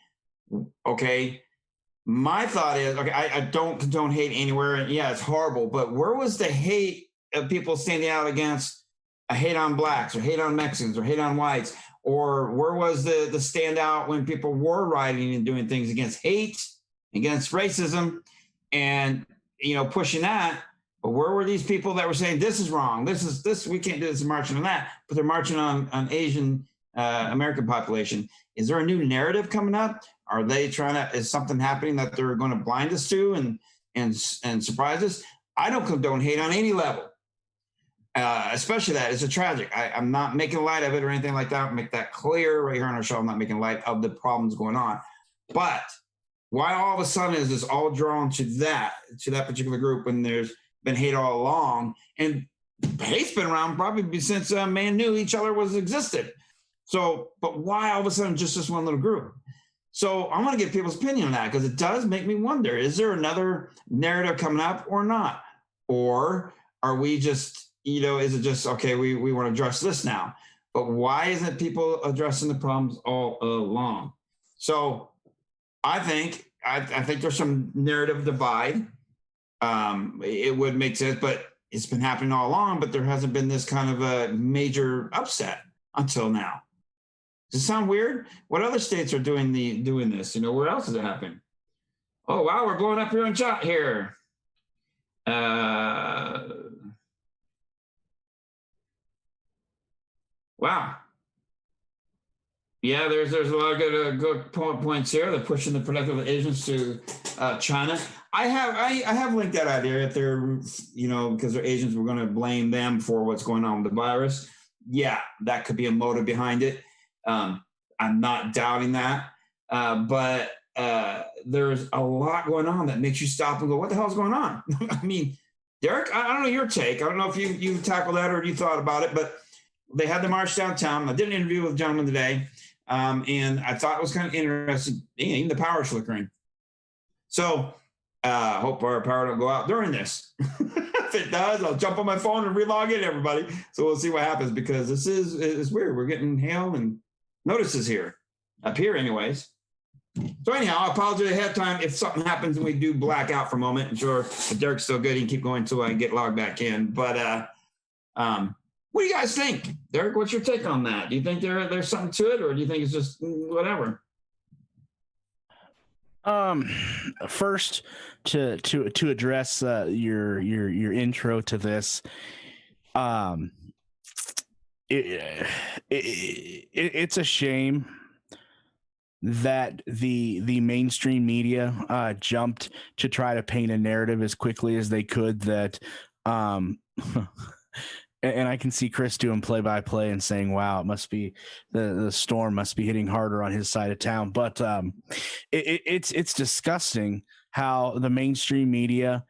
Okay, my thought is, okay, I don't condone hate anywhere, and yeah, it's horrible. But where was the hate of people standing out against? A hate on blacks or hate on Mexicans or hate on whites? Or where was the standout when people were rioting and doing things against hate, against racism, and pushing that? But where were these people that were saying this is wrong, this we can't do this, marching on that? But they're marching on Asian American population. Is there a new narrative coming up? Are they is something happening that they're going to blind us to and surprise us? I don't condone hate on any level. Especially that it's a tragic. I'm not making light of it or anything like that. I'll make that clear right here on our show. I'm not making light of the problems going on. But why all of a sudden is this all drawn to that particular group when there's been hate all along? And hate's been around probably since man knew each other existed. So, but why all of a sudden just this one little group? So I want to get people's opinion on that, because it does make me wonder, is there another narrative coming up or not? Or are we just, is it just, okay, we want to address this now, but why isn't people addressing the problems all along? So I think there's some narrative divide. it would make sense, but it's been happening all along, but there hasn't been this kind of a major upset until now. Does it sound weird? What other states are doing this? Where else is it happening? Oh, wow, we're blowing up here in chat here. Wow. Yeah, there's a lot of good points here. They're pushing the productive agents to China. I have linked that idea if they're, because their agents were going to blame them for what's going on with the virus. Yeah, that could be a motive behind it. I'm not doubting that, but there's a lot going on that makes you stop and go, "What the hell's going on?" I mean, Derek, I don't know your take. I don't know if you tackled that or you thought about it, but they had the march downtown. I did an interview with a gentleman today. And I thought it was kind of interesting, even the power flickering. So hope our power don't go out during this. If it does, I'll jump on my phone and relog in, everybody. So we'll see what happens, because this is weird. We're getting hail and notices here, up here anyways. So anyhow, I apologize ahead of time if something happens and we do black out for a moment. I'm sure if Derek's still good, he can keep going until I get logged back in. But what do you guys think? Derek, what's your take on that? Do you think there's something to it, or do you think it's just whatever? First, to address your intro to this, it's a shame that the mainstream media jumped to try to paint a narrative as quickly as they could that and I can see Chris doing play-by-play and saying, "Wow, it must be the storm must be hitting harder on his side of town." But it's disgusting how the mainstream media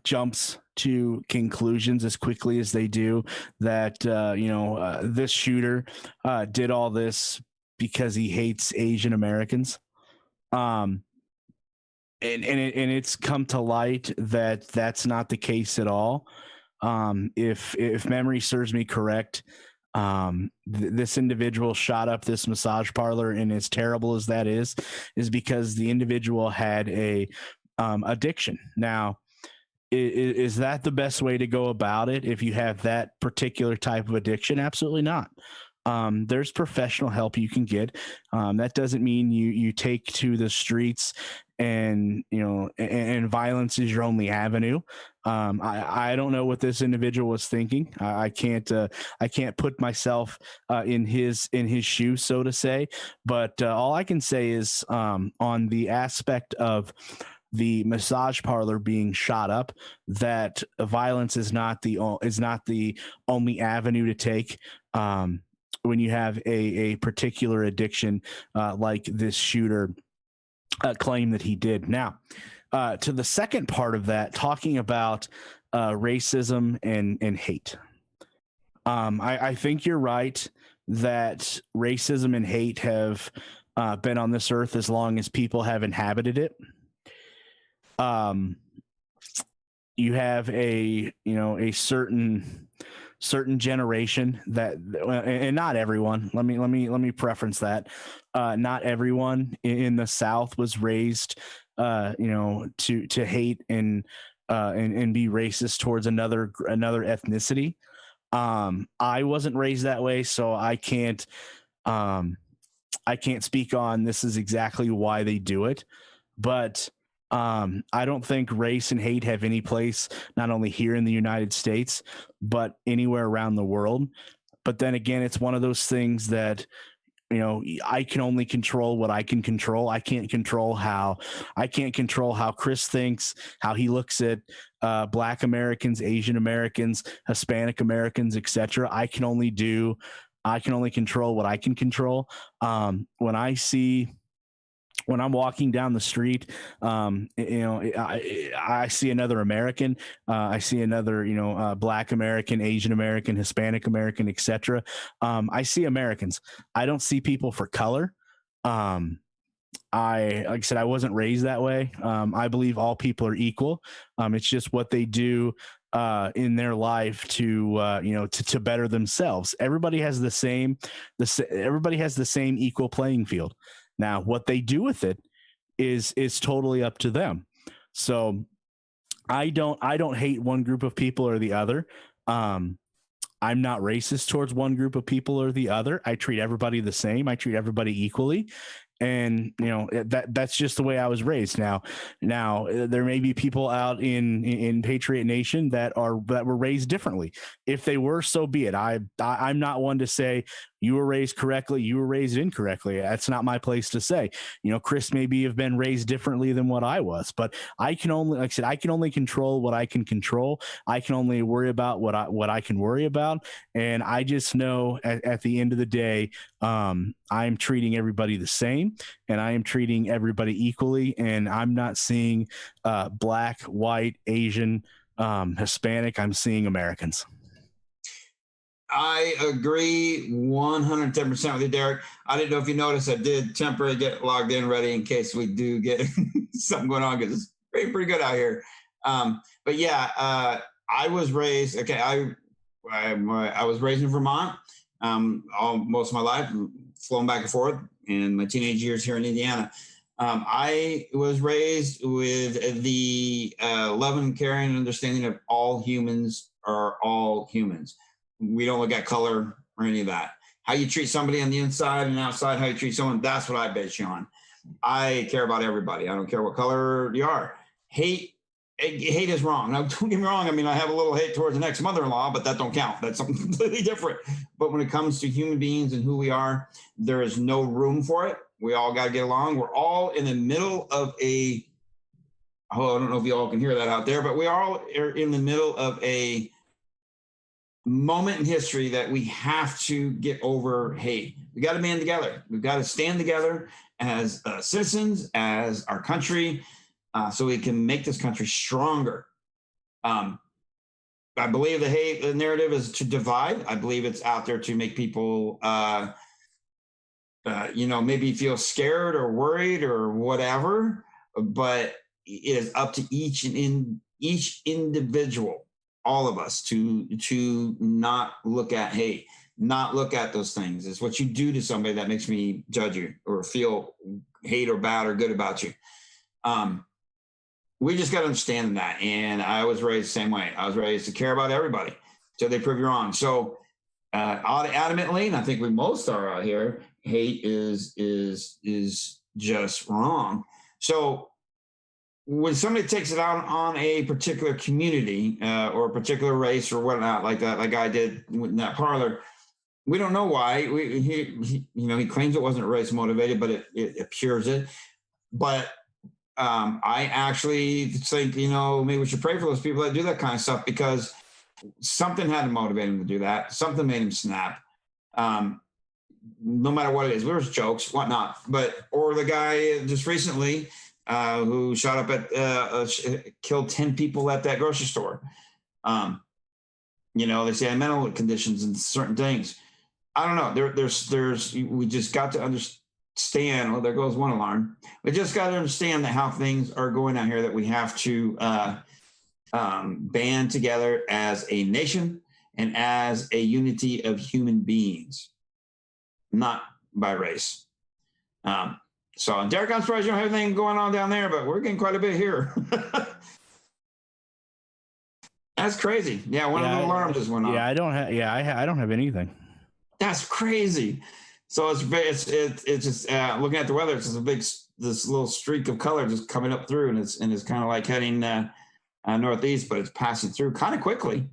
jumps to conclusions as quickly as they do. That this shooter did all this because he hates Asian Americans. And it's come to light that that's not the case at all. If memory serves me correct, this individual shot up this massage parlor, and as terrible as that is because the individual had a addiction. Now, is that the best way to go about it if you have that particular type of addiction? Absolutely not. There's professional help you can get. That doesn't mean you take to the streets and violence is your only avenue. I don't know what this individual was thinking. I can't put myself in his shoes, so to say. But all I can say is on the aspect of the massage parlor being shot up, that violence is not the only avenue to take. When you have a particular addiction like this shooter claim that he did. Now, to the second part of that, talking about racism and hate. I think you're right that racism and hate have been on this earth as long as people have inhabited it. You have a certain generation that, and not everyone, let me preference that. Not everyone in the South was raised, to hate and be racist towards another ethnicity. I wasn't raised that way, so I can't speak on this is exactly why they do it, but I don't think race and hate have any place, not only here in the United States, but anywhere around the world. But then again, it's one of those things that, I can only control what I can control. I can't control how Chris thinks, how he looks at Black Americans, Asian Americans, Hispanic Americans, etc. I can only control what I can control. When I'm walking down the street, I see another American, I see another, Black American, Asian American, Hispanic American, etc. I see Americans. I don't see people for color. Like I said, I wasn't raised that way. I believe all people are equal. It's just what they do in their life to better themselves. Everybody has the same equal playing field. Now, what they do with it is totally up to them. So I don't hate one group of people or the other. I'm not racist towards one group of people or the other. I treat everybody the same. I treat everybody equally. And that's just the way I was raised. Now there may be people out in Patriot Nation that were raised differently. If they were, so be it. I'm not one to say you were raised correctly, you were raised incorrectly. That's not my place to say. Chris maybe have been raised differently than what I was, but I can only, like I said, I can only control what I can control. I can only worry about what I can worry about. And I just know at the end of the day, I'm treating everybody the same, and I am treating everybody equally. And I'm not seeing black, white, Asian, Hispanic. I'm seeing Americans. I agree 110% with you, Derek. I didn't know if you noticed, I did temporarily get logged in ready in case we do get something going on, because it's pretty good out here. But yeah, I was raised, okay, I was raised in Vermont most of my life, flown back and forth in my teenage years here in Indiana. I was raised with the love and caring and understanding of all humans are all humans. We don't look at color or any of that. How you treat somebody on the inside and outside, how you treat someone, that's what I base you on. I care about everybody. I don't care what color you are. Hate is wrong. Now, don't get me wrong. I mean, I have a little hate towards an ex-mother-in-law, but that don't count. That's something completely different. But when it comes to human beings and who we are, there is no room for it. We all got to get along. We're all in the middle of I don't know if you all can hear that out there, but we all are in the middle of a moment in history that we have to get over hate. We got to band together. We've got to stand together as citizens, as our country, so we can make this country stronger. I believe the narrative is to divide. I believe it's out there to make people, maybe feel scared or worried or whatever. But it is up to each individual, all of us, to not look at hate, not look at those things. It's what you do to somebody that makes me judge you or feel hate or bad or good about you. We just got to understand that. And I was raised the same way. I was raised to care about everybody till they prove you wrong. So adamantly, and I think we most are out here, hate is just wrong. So when somebody takes it out on a particular community or a particular race or whatnot, like that, like I did in that parlor, we don't know why. He claims it wasn't race motivated, but it appears it. But I actually think, maybe we should pray for those people that do that kind of stuff, because something had to motivate him to do that. Something made him snap. No matter what it is, there's jokes, whatnot. Or the guy just recently who shot up killed 10 people at that grocery store. They say mental conditions and certain things. I don't know. We just got to understand. Well, there goes one alarm. We just got to understand that how things are going out here, that we have to band together as a nation and as a unity of human beings, not by race. So, Derek, I'm surprised you don't have anything going on down there, but we're getting quite a bit here. That's crazy. Yeah, one of the alarms just went off. Yeah, I don't have anything. That's crazy. So it's just looking at the weather. It's just this little streak of color just coming up through, and it's kind of like heading northeast, but it's passing through kind of quickly.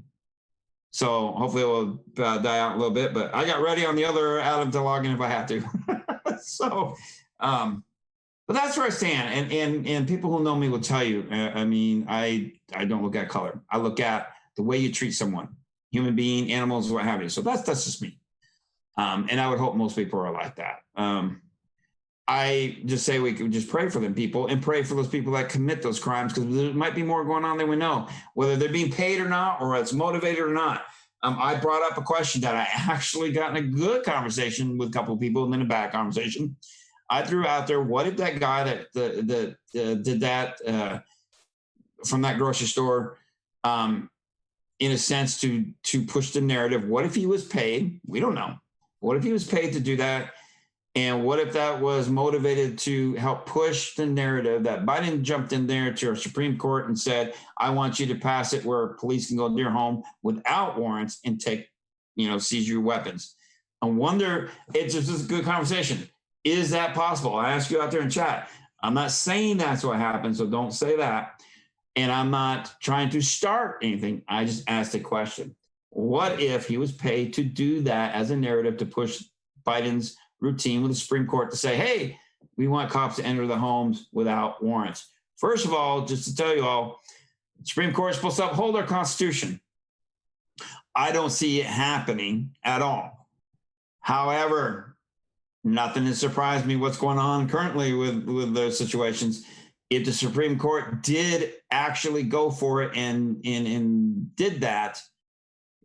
So hopefully it will die out a little bit. But I got ready on the other Adam to log in if I have to. So, but that's where I stand. And people who know me will tell you. I don't look at color. I look at the way you treat someone, human being, animals, what have you. So that's just me. And I would hope most people are like that. I just say we could just pray for them people and pray for those people that commit those crimes, because there might be more going on than we know, whether they're being paid or not, or it's motivated or not. I brought up a question that I actually got in a good conversation with a couple of people, and then a bad conversation. I threw out there, what if that guy that did that from that grocery store, in a sense, to push the narrative, what if he was paid? We don't know. What if he was paid to do that? And what if that was motivated to help push the narrative that Biden jumped in there to our Supreme Court and said, I want you to pass it where police can go to your home without warrants and take, seize your weapons. I wonder, it's just a good conversation. Is that possible? I ask you out there in chat. I'm not saying that's what happened, so don't say that. And I'm not trying to start anything. I just asked a question. What if he was paid to do that as a narrative to push Biden's routine with the Supreme Court to say, hey, we want cops to enter the homes without warrants? First of all, just to tell you all, the Supreme Court is supposed to uphold our Constitution. I don't see it happening at all. However, nothing has surprised me what's going on currently with those situations. If the Supreme Court did actually go for it and did that,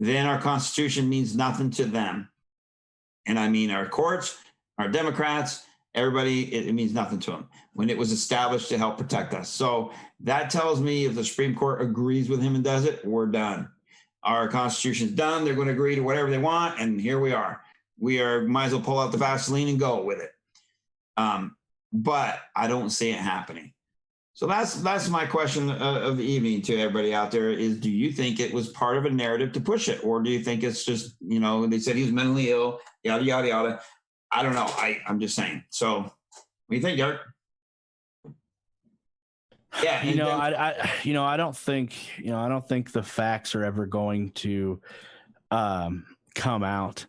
then our Constitution means nothing to them. And I mean our courts, our Democrats, everybody, it means nothing to them when it was established to help protect us. So that tells me if the Supreme Court agrees with him and does it, we're done. Our Constitution's done. They're going to agree to whatever they want. And here we are. Might as well pull out the Vaseline and go with it. But I don't see it happening. So that's my question of the evening to everybody out there is, do you think it was part of a narrative to push it? Or do you think it's just, they said he was mentally ill, yada, yada, yada. I don't know. I'm just saying. So what do you think, Derek? Yeah. I don't think the facts are ever going to come out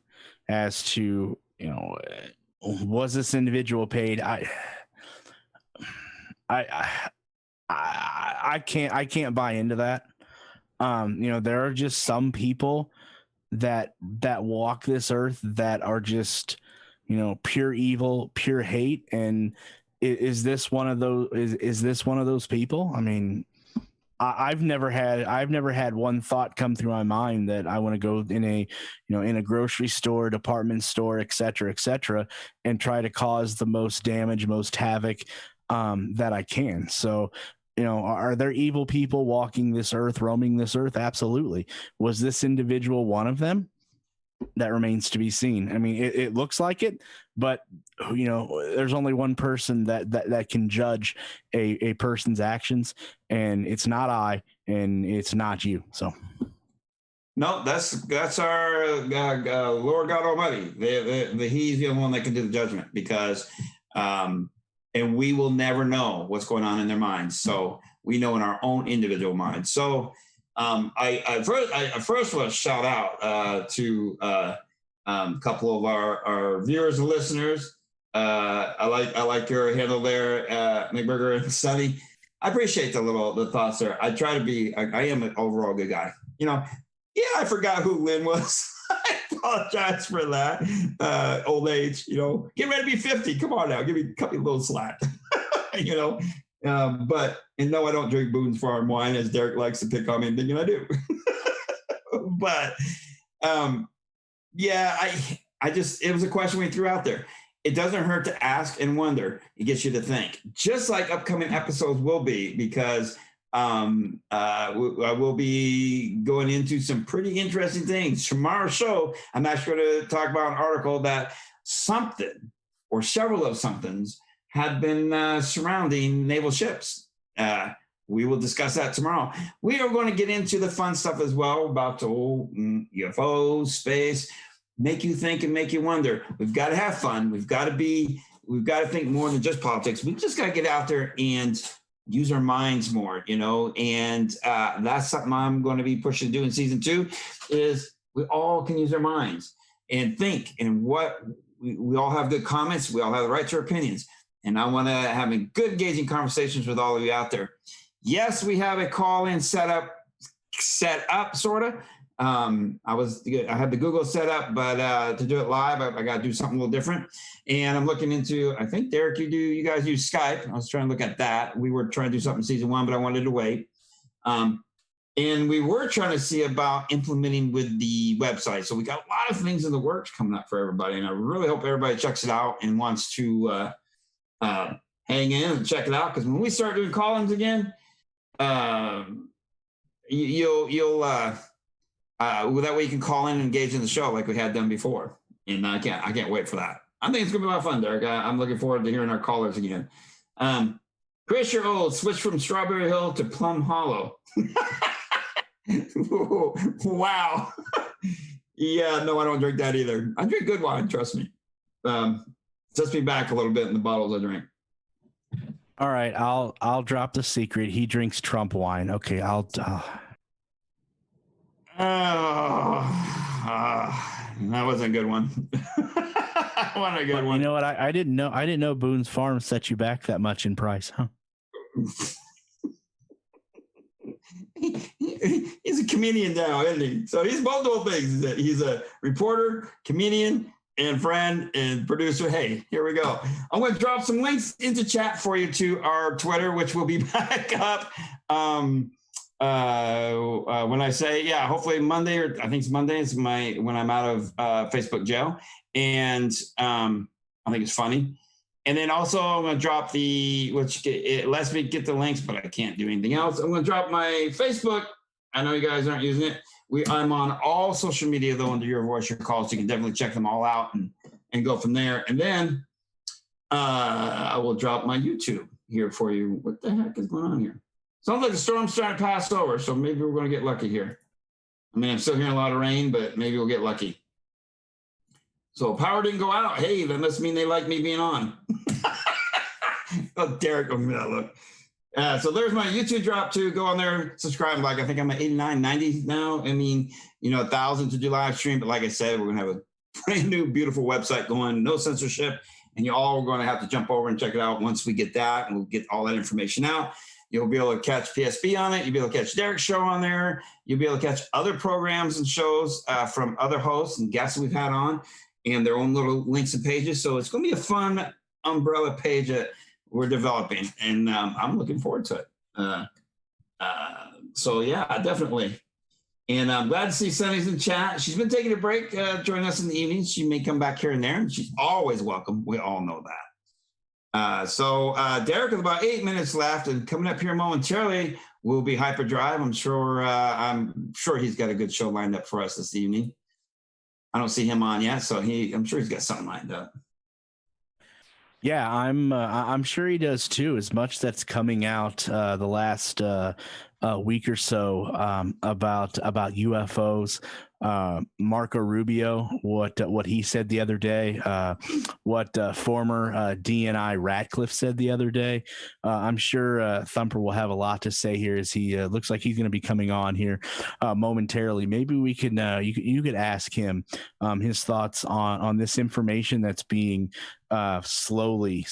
as to, was this individual paid? I can't buy into that. There are just some people that walk this earth that are just, pure evil, pure hate. And is this one of those? Is this one of those people? I mean, I've never had one thought come through my mind that I want to go in a grocery store, department store, et cetera, and try to cause the most damage, most havoc that I can. So, are there evil people walking this earth, roaming this earth? Absolutely. Was this individual one of them? That remains to be seen. I mean, it looks like it, but there's only one person that can judge a person's actions, and it's not I, and it's not you. So, no, that's our Lord God Almighty. He's the only one that can do the judgment, because, and we will never know what's going on in their minds. So we know in our own individual minds. So. I first want to shout out to a couple of our viewers and listeners. I like your handle there, McBurger and Sunny. I appreciate the thoughts there. I try to be. I am an overall good guy. Yeah, I forgot who Lynn was. I apologize for that. Old age. Get ready to be 50. Come on now, cut me a little slack. But no, I don't drink Boone's Farm wine, as Derek likes to pick on me, thinking I do. But yeah, it was a question we threw out there. It doesn't hurt to ask and wonder. It gets you to think, just like upcoming episodes will be, because I will be going into some pretty interesting things. Tomorrow's show, I'm actually going to talk about an article that something or several of somethings have been surrounding naval ships. We will discuss that tomorrow. We are going to get into the fun stuff as well about the whole UFOs, space, make you think and make you wonder. We've got to have fun. We've got to think more than just politics. We just got to get out there and use our minds more, and that's something I'm going to be pushing to do in season 2 is we all can use our minds and think, and we all have good comments. We all have the right to our opinions. And I want to have good, engaging conversations with all of you out there. Yes, we have a call-in set up, sort of. I had the Google set up, but to do it live, I got to do something a little different. And I'm looking into, I think, Derek, you guys use Skype. I was trying to look at that. We were trying to do something in season 1, but I wanted to wait. And we were trying to see about implementing with the website. So we got a lot of things in the works coming up for everybody. And I really hope everybody checks it out and wants to hang in and check it out, because when we start doing call-ins again, you'll that way you can call in and engage in the show like we had done before, and I can't wait for that. I think it's going to be a lot of fun, Derek. I'm looking forward to hearing our callers again. Chris, you're old. Switch from Strawberry Hill to Plum Hollow. Wow. Yeah, no, I don't drink that either. I drink good wine, trust me. Sets me back a little bit in the bottles I drink. All right, I'll drop the secret. He drinks Trump wine. Okay, that wasn't a good one. What a good one. You know what? I didn't know Boone's Farm set you back that much in price, huh? He's a comedian now, isn't he? So he's multiple things. He's a reporter, comedian, and friend and producer. Hey, here we go. I'm going to drop some links into chat for you to our Twitter, which will be back up when I say, hopefully Monday, or I think it's Monday is when I'm out of Facebook jail. And I think it's funny. And then also I'm going to drop it lets me get the links, but I can't do anything else. I'm going to drop my Facebook. I know you guys aren't using it. I'm on all social media, though, under Your Voice, Your Call, so you can definitely check them all out and go from there. And then I will drop my YouTube here for you. What the heck is going on here? Sounds like the storm's trying to pass over, so maybe we're going to get lucky here. I mean, I'm still hearing a lot of rain, but maybe we'll get lucky. So power didn't go out. Hey, that must mean they like me being on. Oh, Derek, give me that look. So there's my YouTube drop too. Go on there, subscribe. Like I think I'm at 89, 90 now. I mean, 1,000 to do live stream. But like I said, we're gonna have a brand new, beautiful website going, no censorship, and you all are going to have to jump over and check it out once we get that, and we'll get all that information out. You'll be able to catch PSB on it. You'll be able to catch Derek's show on there. You'll be able to catch other programs and shows from other hosts and guests we've had on, and their own little links and pages. So it's going to be a fun umbrella page that we're developing, and I'm looking forward to it. So yeah, definitely. And I'm glad to see Sunny's in chat. She's been taking a break, joining us in the evenings. She may come back here and there, and she's always welcome. We all know that. So Derek, with about 8 minutes left, and coming up here momentarily will be Hyperdrive. I'm sure he's got a good show lined up for us this evening. I don't see him on yet, so I'm sure he's got something lined up. Yeah, I'm sure he does too. As much that's coming out the last week or so about UFOs. Marco Rubio, what he said the other day, what former DNI Ratcliffe said the other day. I'm sure Thumper will have a lot to say here as he looks like he's going to be coming on here momentarily. Maybe we can you could ask him his thoughts on this information that's being slowly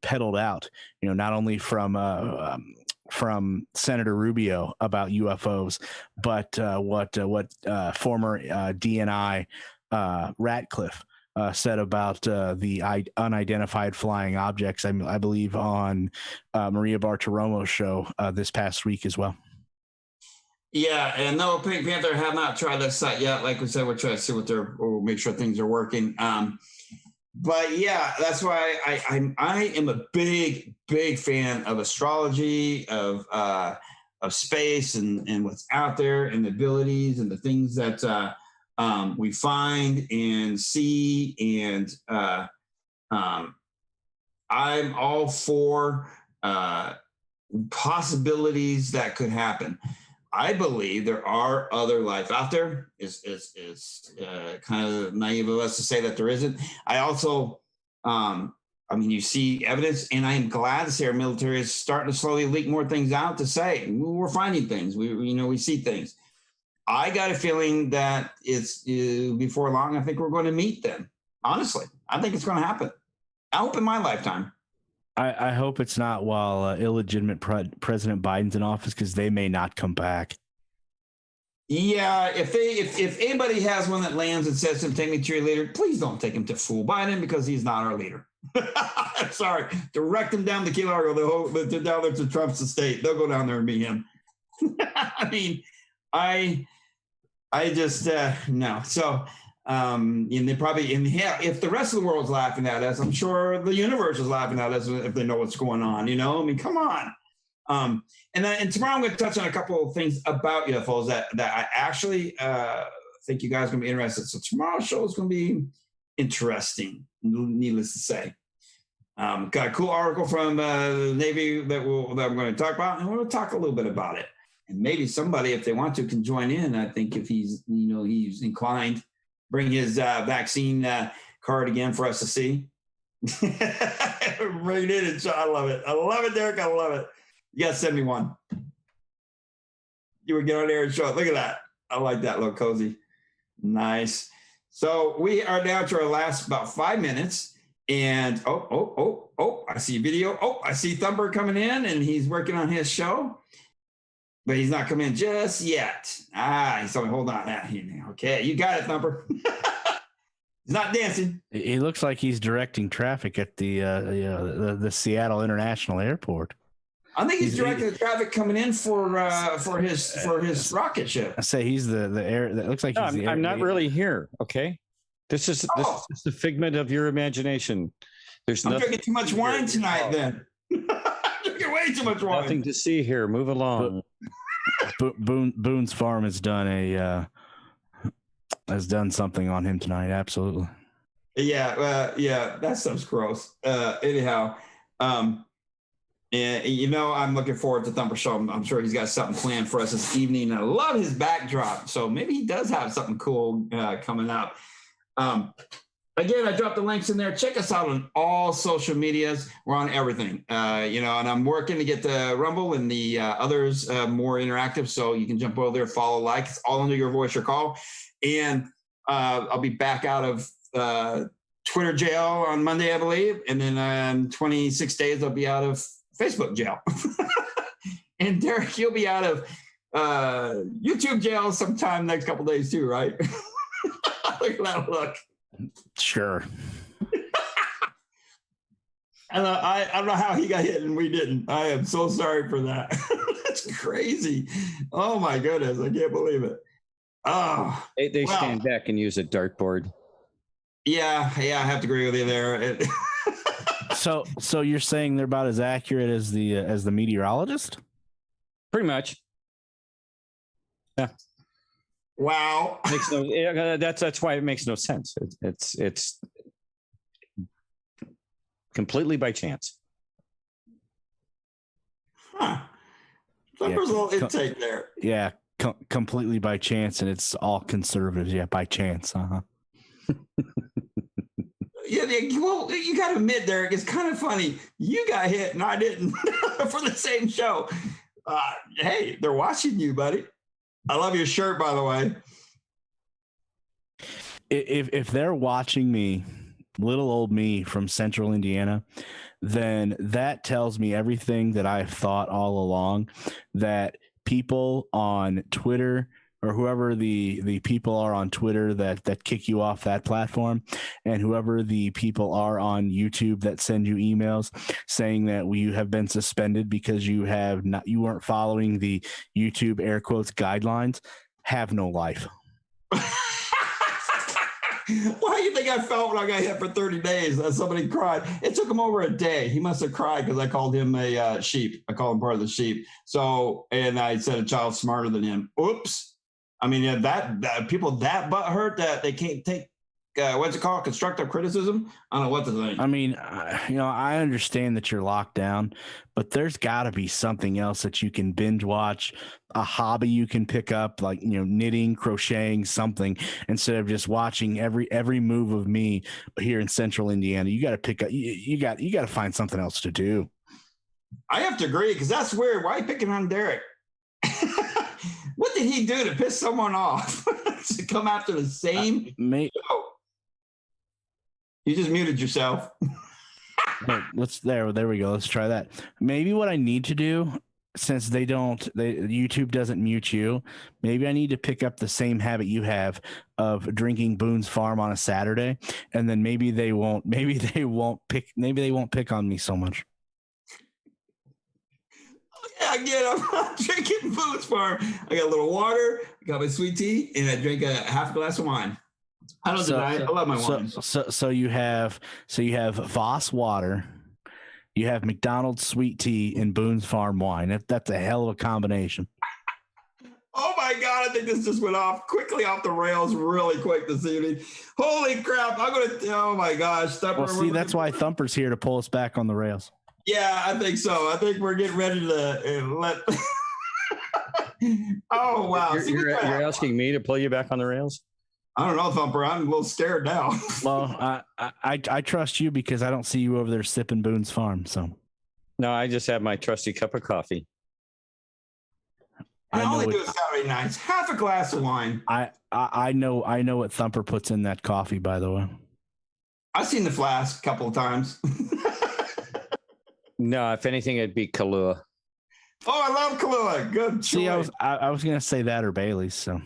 peddled out. Not only from Senator Rubio about UFOs, but what former DNI Ratcliffe said about the unidentified flying objects, I believe, on Maria Bartiromo's show this past week as well. Yeah, and no, Pink Panther have not tried that site yet. Like we said, we'll try to see we'll make sure things are working. But yeah, that's why I am a big fan of astrology, of space and what's out there, and the abilities and the things that we find and see. And I'm all for possibilities that could happen. I believe there are other life out there. It's kind of naive of us to say that there isn't. I also, you see evidence, and I am glad to say our military is starting to slowly leak more things out to say we're finding things. We see things. I got a feeling that it's before long. I think we're going to meet them. Honestly, I think it's going to happen. I hope in my lifetime. I hope it's not while illegitimate President Biden's in office, because they may not come back. Yeah, if anybody has one that lands and says to him, "Take me to your leader," please don't take him to fool Biden, because he's not our leader. Sorry, direct him down to Key Largo. They're down there to Trump's estate. They'll go down there and meet him. I just no. So. And they probably, if the rest of the world's laughing at us, I'm sure the universe is laughing at us if they know what's going on. Come on. And tomorrow I'm going to touch on a couple of things about UFOs that I actually think you guys are going to be interested. So tomorrow's show is going to be interesting, needless to say. Got a cool article from the Navy that I'm going to talk about, and we'll talk a little bit about it. And maybe somebody, if they want to, can join in. I think if he's inclined, bring his vaccine card again for us to see. Bring it in, and I love it. I love it, Derek. I love it. You got to send me one. You would get on there and show it. Look at that. I like that. Look cozy. Nice. So we are down to our last about 5 minutes. And I see a video. Oh, I see Thumper coming in, and he's working on his show. But he's not coming in just yet. He's telling me, hold on. Okay, you got it, Thumper. He's not dancing. He looks like he's directing traffic at the Seattle International Airport. I think he's directing the traffic coming in for his rocket ship. I say he's the air. That looks like he's the air. I'm not really here. Okay, this is just the figment of your imagination. I'm drinking too much wine tonight. Then I'm drinking way too much wine. Nothing to see here. Move along. Boone's Farm has done something on him tonight. Absolutely. Yeah. That stuff's gross. Anyhow, and I'm looking forward to Thumper Show. I'm sure he's got something planned for us this evening. I love his backdrop, so maybe he does have something cool coming up. Again, I dropped the links in there. Check us out on all social medias. We're on everything, and I'm working to get the Rumble and the others more interactive, so you can jump over there, follow, like. It's all under your voice or call. And I'll be back out of Twitter jail on Monday, I believe. And then 26 days, I'll be out of Facebook jail. And Derek, you'll be out of YouTube jail sometime next couple days too, right? Look at that look. Sure. And I don't know how he got hit and we didn't. I am so sorry for that. That's crazy. Oh my goodness. I can't believe it. Oh, They stand back and use a dartboard. Yeah, I have to agree with you there. So you're saying they're about as accurate as the meteorologist? Pretty much. Yeah. Wow. That's why it makes no sense. It's completely by chance. Huh. There's a little intake there. Yeah, completely by chance, and it's all conservatives. Yeah, by chance. Yeah, well, you got to admit, Derek, it's kind of funny. You got hit and I didn't for the same show. Hey, they're watching you, buddy. I love your shirt, by the way. If they're watching me, little old me from Central Indiana, then that tells me everything that I've thought all along, that people on Twitter or whoever the people are on Twitter that kick you off that platform, and whoever the people are on YouTube that send you emails saying that you have been suspended because you weren't following the YouTube air quotes guidelines, have no life. Why do you think I felt when I got hit for 30 days? Somebody cried. It took him over a day. He must have cried because I called him a sheep. I called him part of the sheep. So, and I said a child smarter than him. Oops. I mean, that people that butt hurt that they can't take, what's it called? Constructive criticism. I don't know what to think. I mean, I understand that you're locked down, but there's got to be something else that you can binge watch, a hobby you can pick up, like, knitting, crocheting, something, instead of just watching every move of me here in Central Indiana. You got to pick up, you got to find something else to do. I have to agree, because that's weird. Why are you picking on Derek? What did he do to piss someone off to come after the same show? You just muted yourself. There we go. Let's try that. Maybe what I need to do, since YouTube doesn't mute you, maybe I need to pick up the same habit you have of drinking Boone's Farm on a Saturday, and then maybe they won't pick on me so much. Yeah, again, I'm drinking Boone's Farm. I got a little water, I got my sweet tea, and I drink a half a glass of wine. I don't deny it. I love my wine. So you have Voss water, you have McDonald's sweet tea, and Boone's Farm wine. That's a hell of a combination. Oh my God, God, I think this just went quickly off the rails really quick this evening. Holy crap. Oh my gosh. Thumper, Well, see, that's why Thumper's here to pull us back on the rails. Yeah, I think so. I think we're getting ready to let. Oh, wow. You're asking me to pull you back on the rails? I don't know, Thumper. I'm a little scared now. Well, I trust you because I don't see you over there sipping Boone's Farm. So No, I just have my trusty cup of coffee. I only do it Saturday nights. Half a glass of wine. I know what Thumper puts in that coffee, by the way. I've seen the flask a couple of times. No, if anything, it'd be Kahlua. Oh, I love Kahlua. Good choice. See, I was gonna say that or Bailey's. So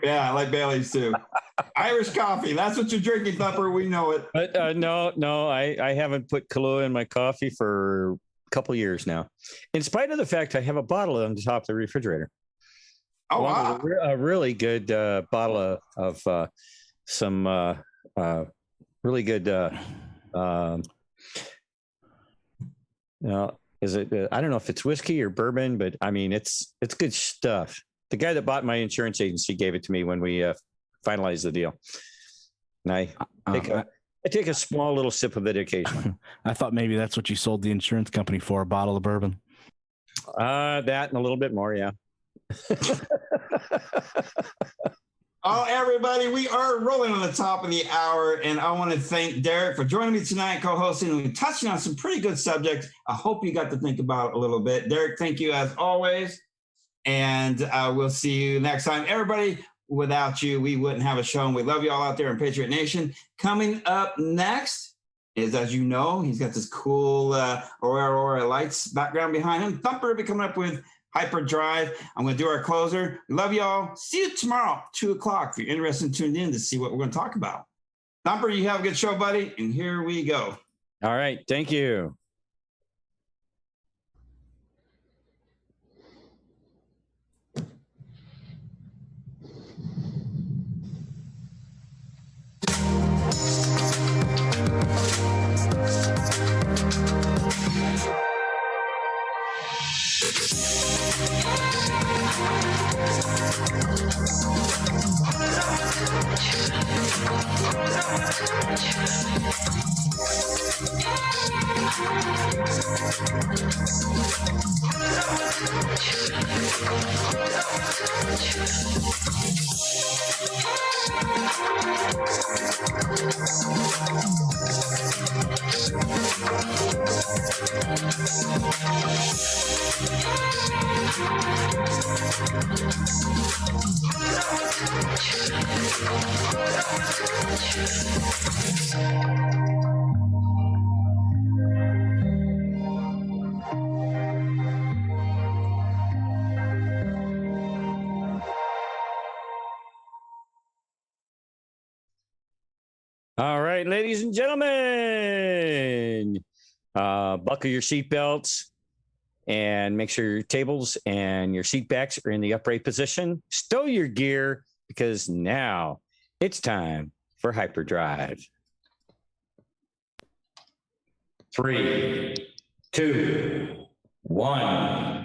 yeah, I like Bailey's too. Irish coffee. That's what you're drinking, Thumper. We know it. But no, I haven't put Kahlua in my coffee for a couple years now. In spite of the fact I have a bottle on the top of the refrigerator. Oh, wow. A really good bottle of some really good. Is it? I don't know if it's whiskey or bourbon, but I mean it's good stuff. The guy that bought my insurance agency gave it to me when we finalized the deal, and I take a small little sip of it occasionally. I thought maybe that's what you sold the insurance company for, a bottle of bourbon. That and a little bit more, yeah. Oh, everybody, we are rolling on the top of the hour, and I want to thank Derek for joining me tonight, co-hosting. We're touching on some pretty good subjects. I hope you got to think about it a little bit. Derek, thank you as always, and we'll see you next time. Everybody, without you, we wouldn't have a show, and we love you all out there in Patriot Nation. Coming up next is, as you know, he's got this cool Aurora lights background behind him. Thumper will be coming up with Hyperdrive. I'm going to do our closer. Love y'all. See you tomorrow, 2:00. If you're interested and tuned in to see what we're going to talk about. Thumper, you have a good show, buddy. And here we go. All right. Thank you. All right, ladies and gentlemen, buckle your seatbelts and make sure your tables and your seat backs are in the upright position. Stow your gear because now it's time for hyperdrive. 3, 2, 1.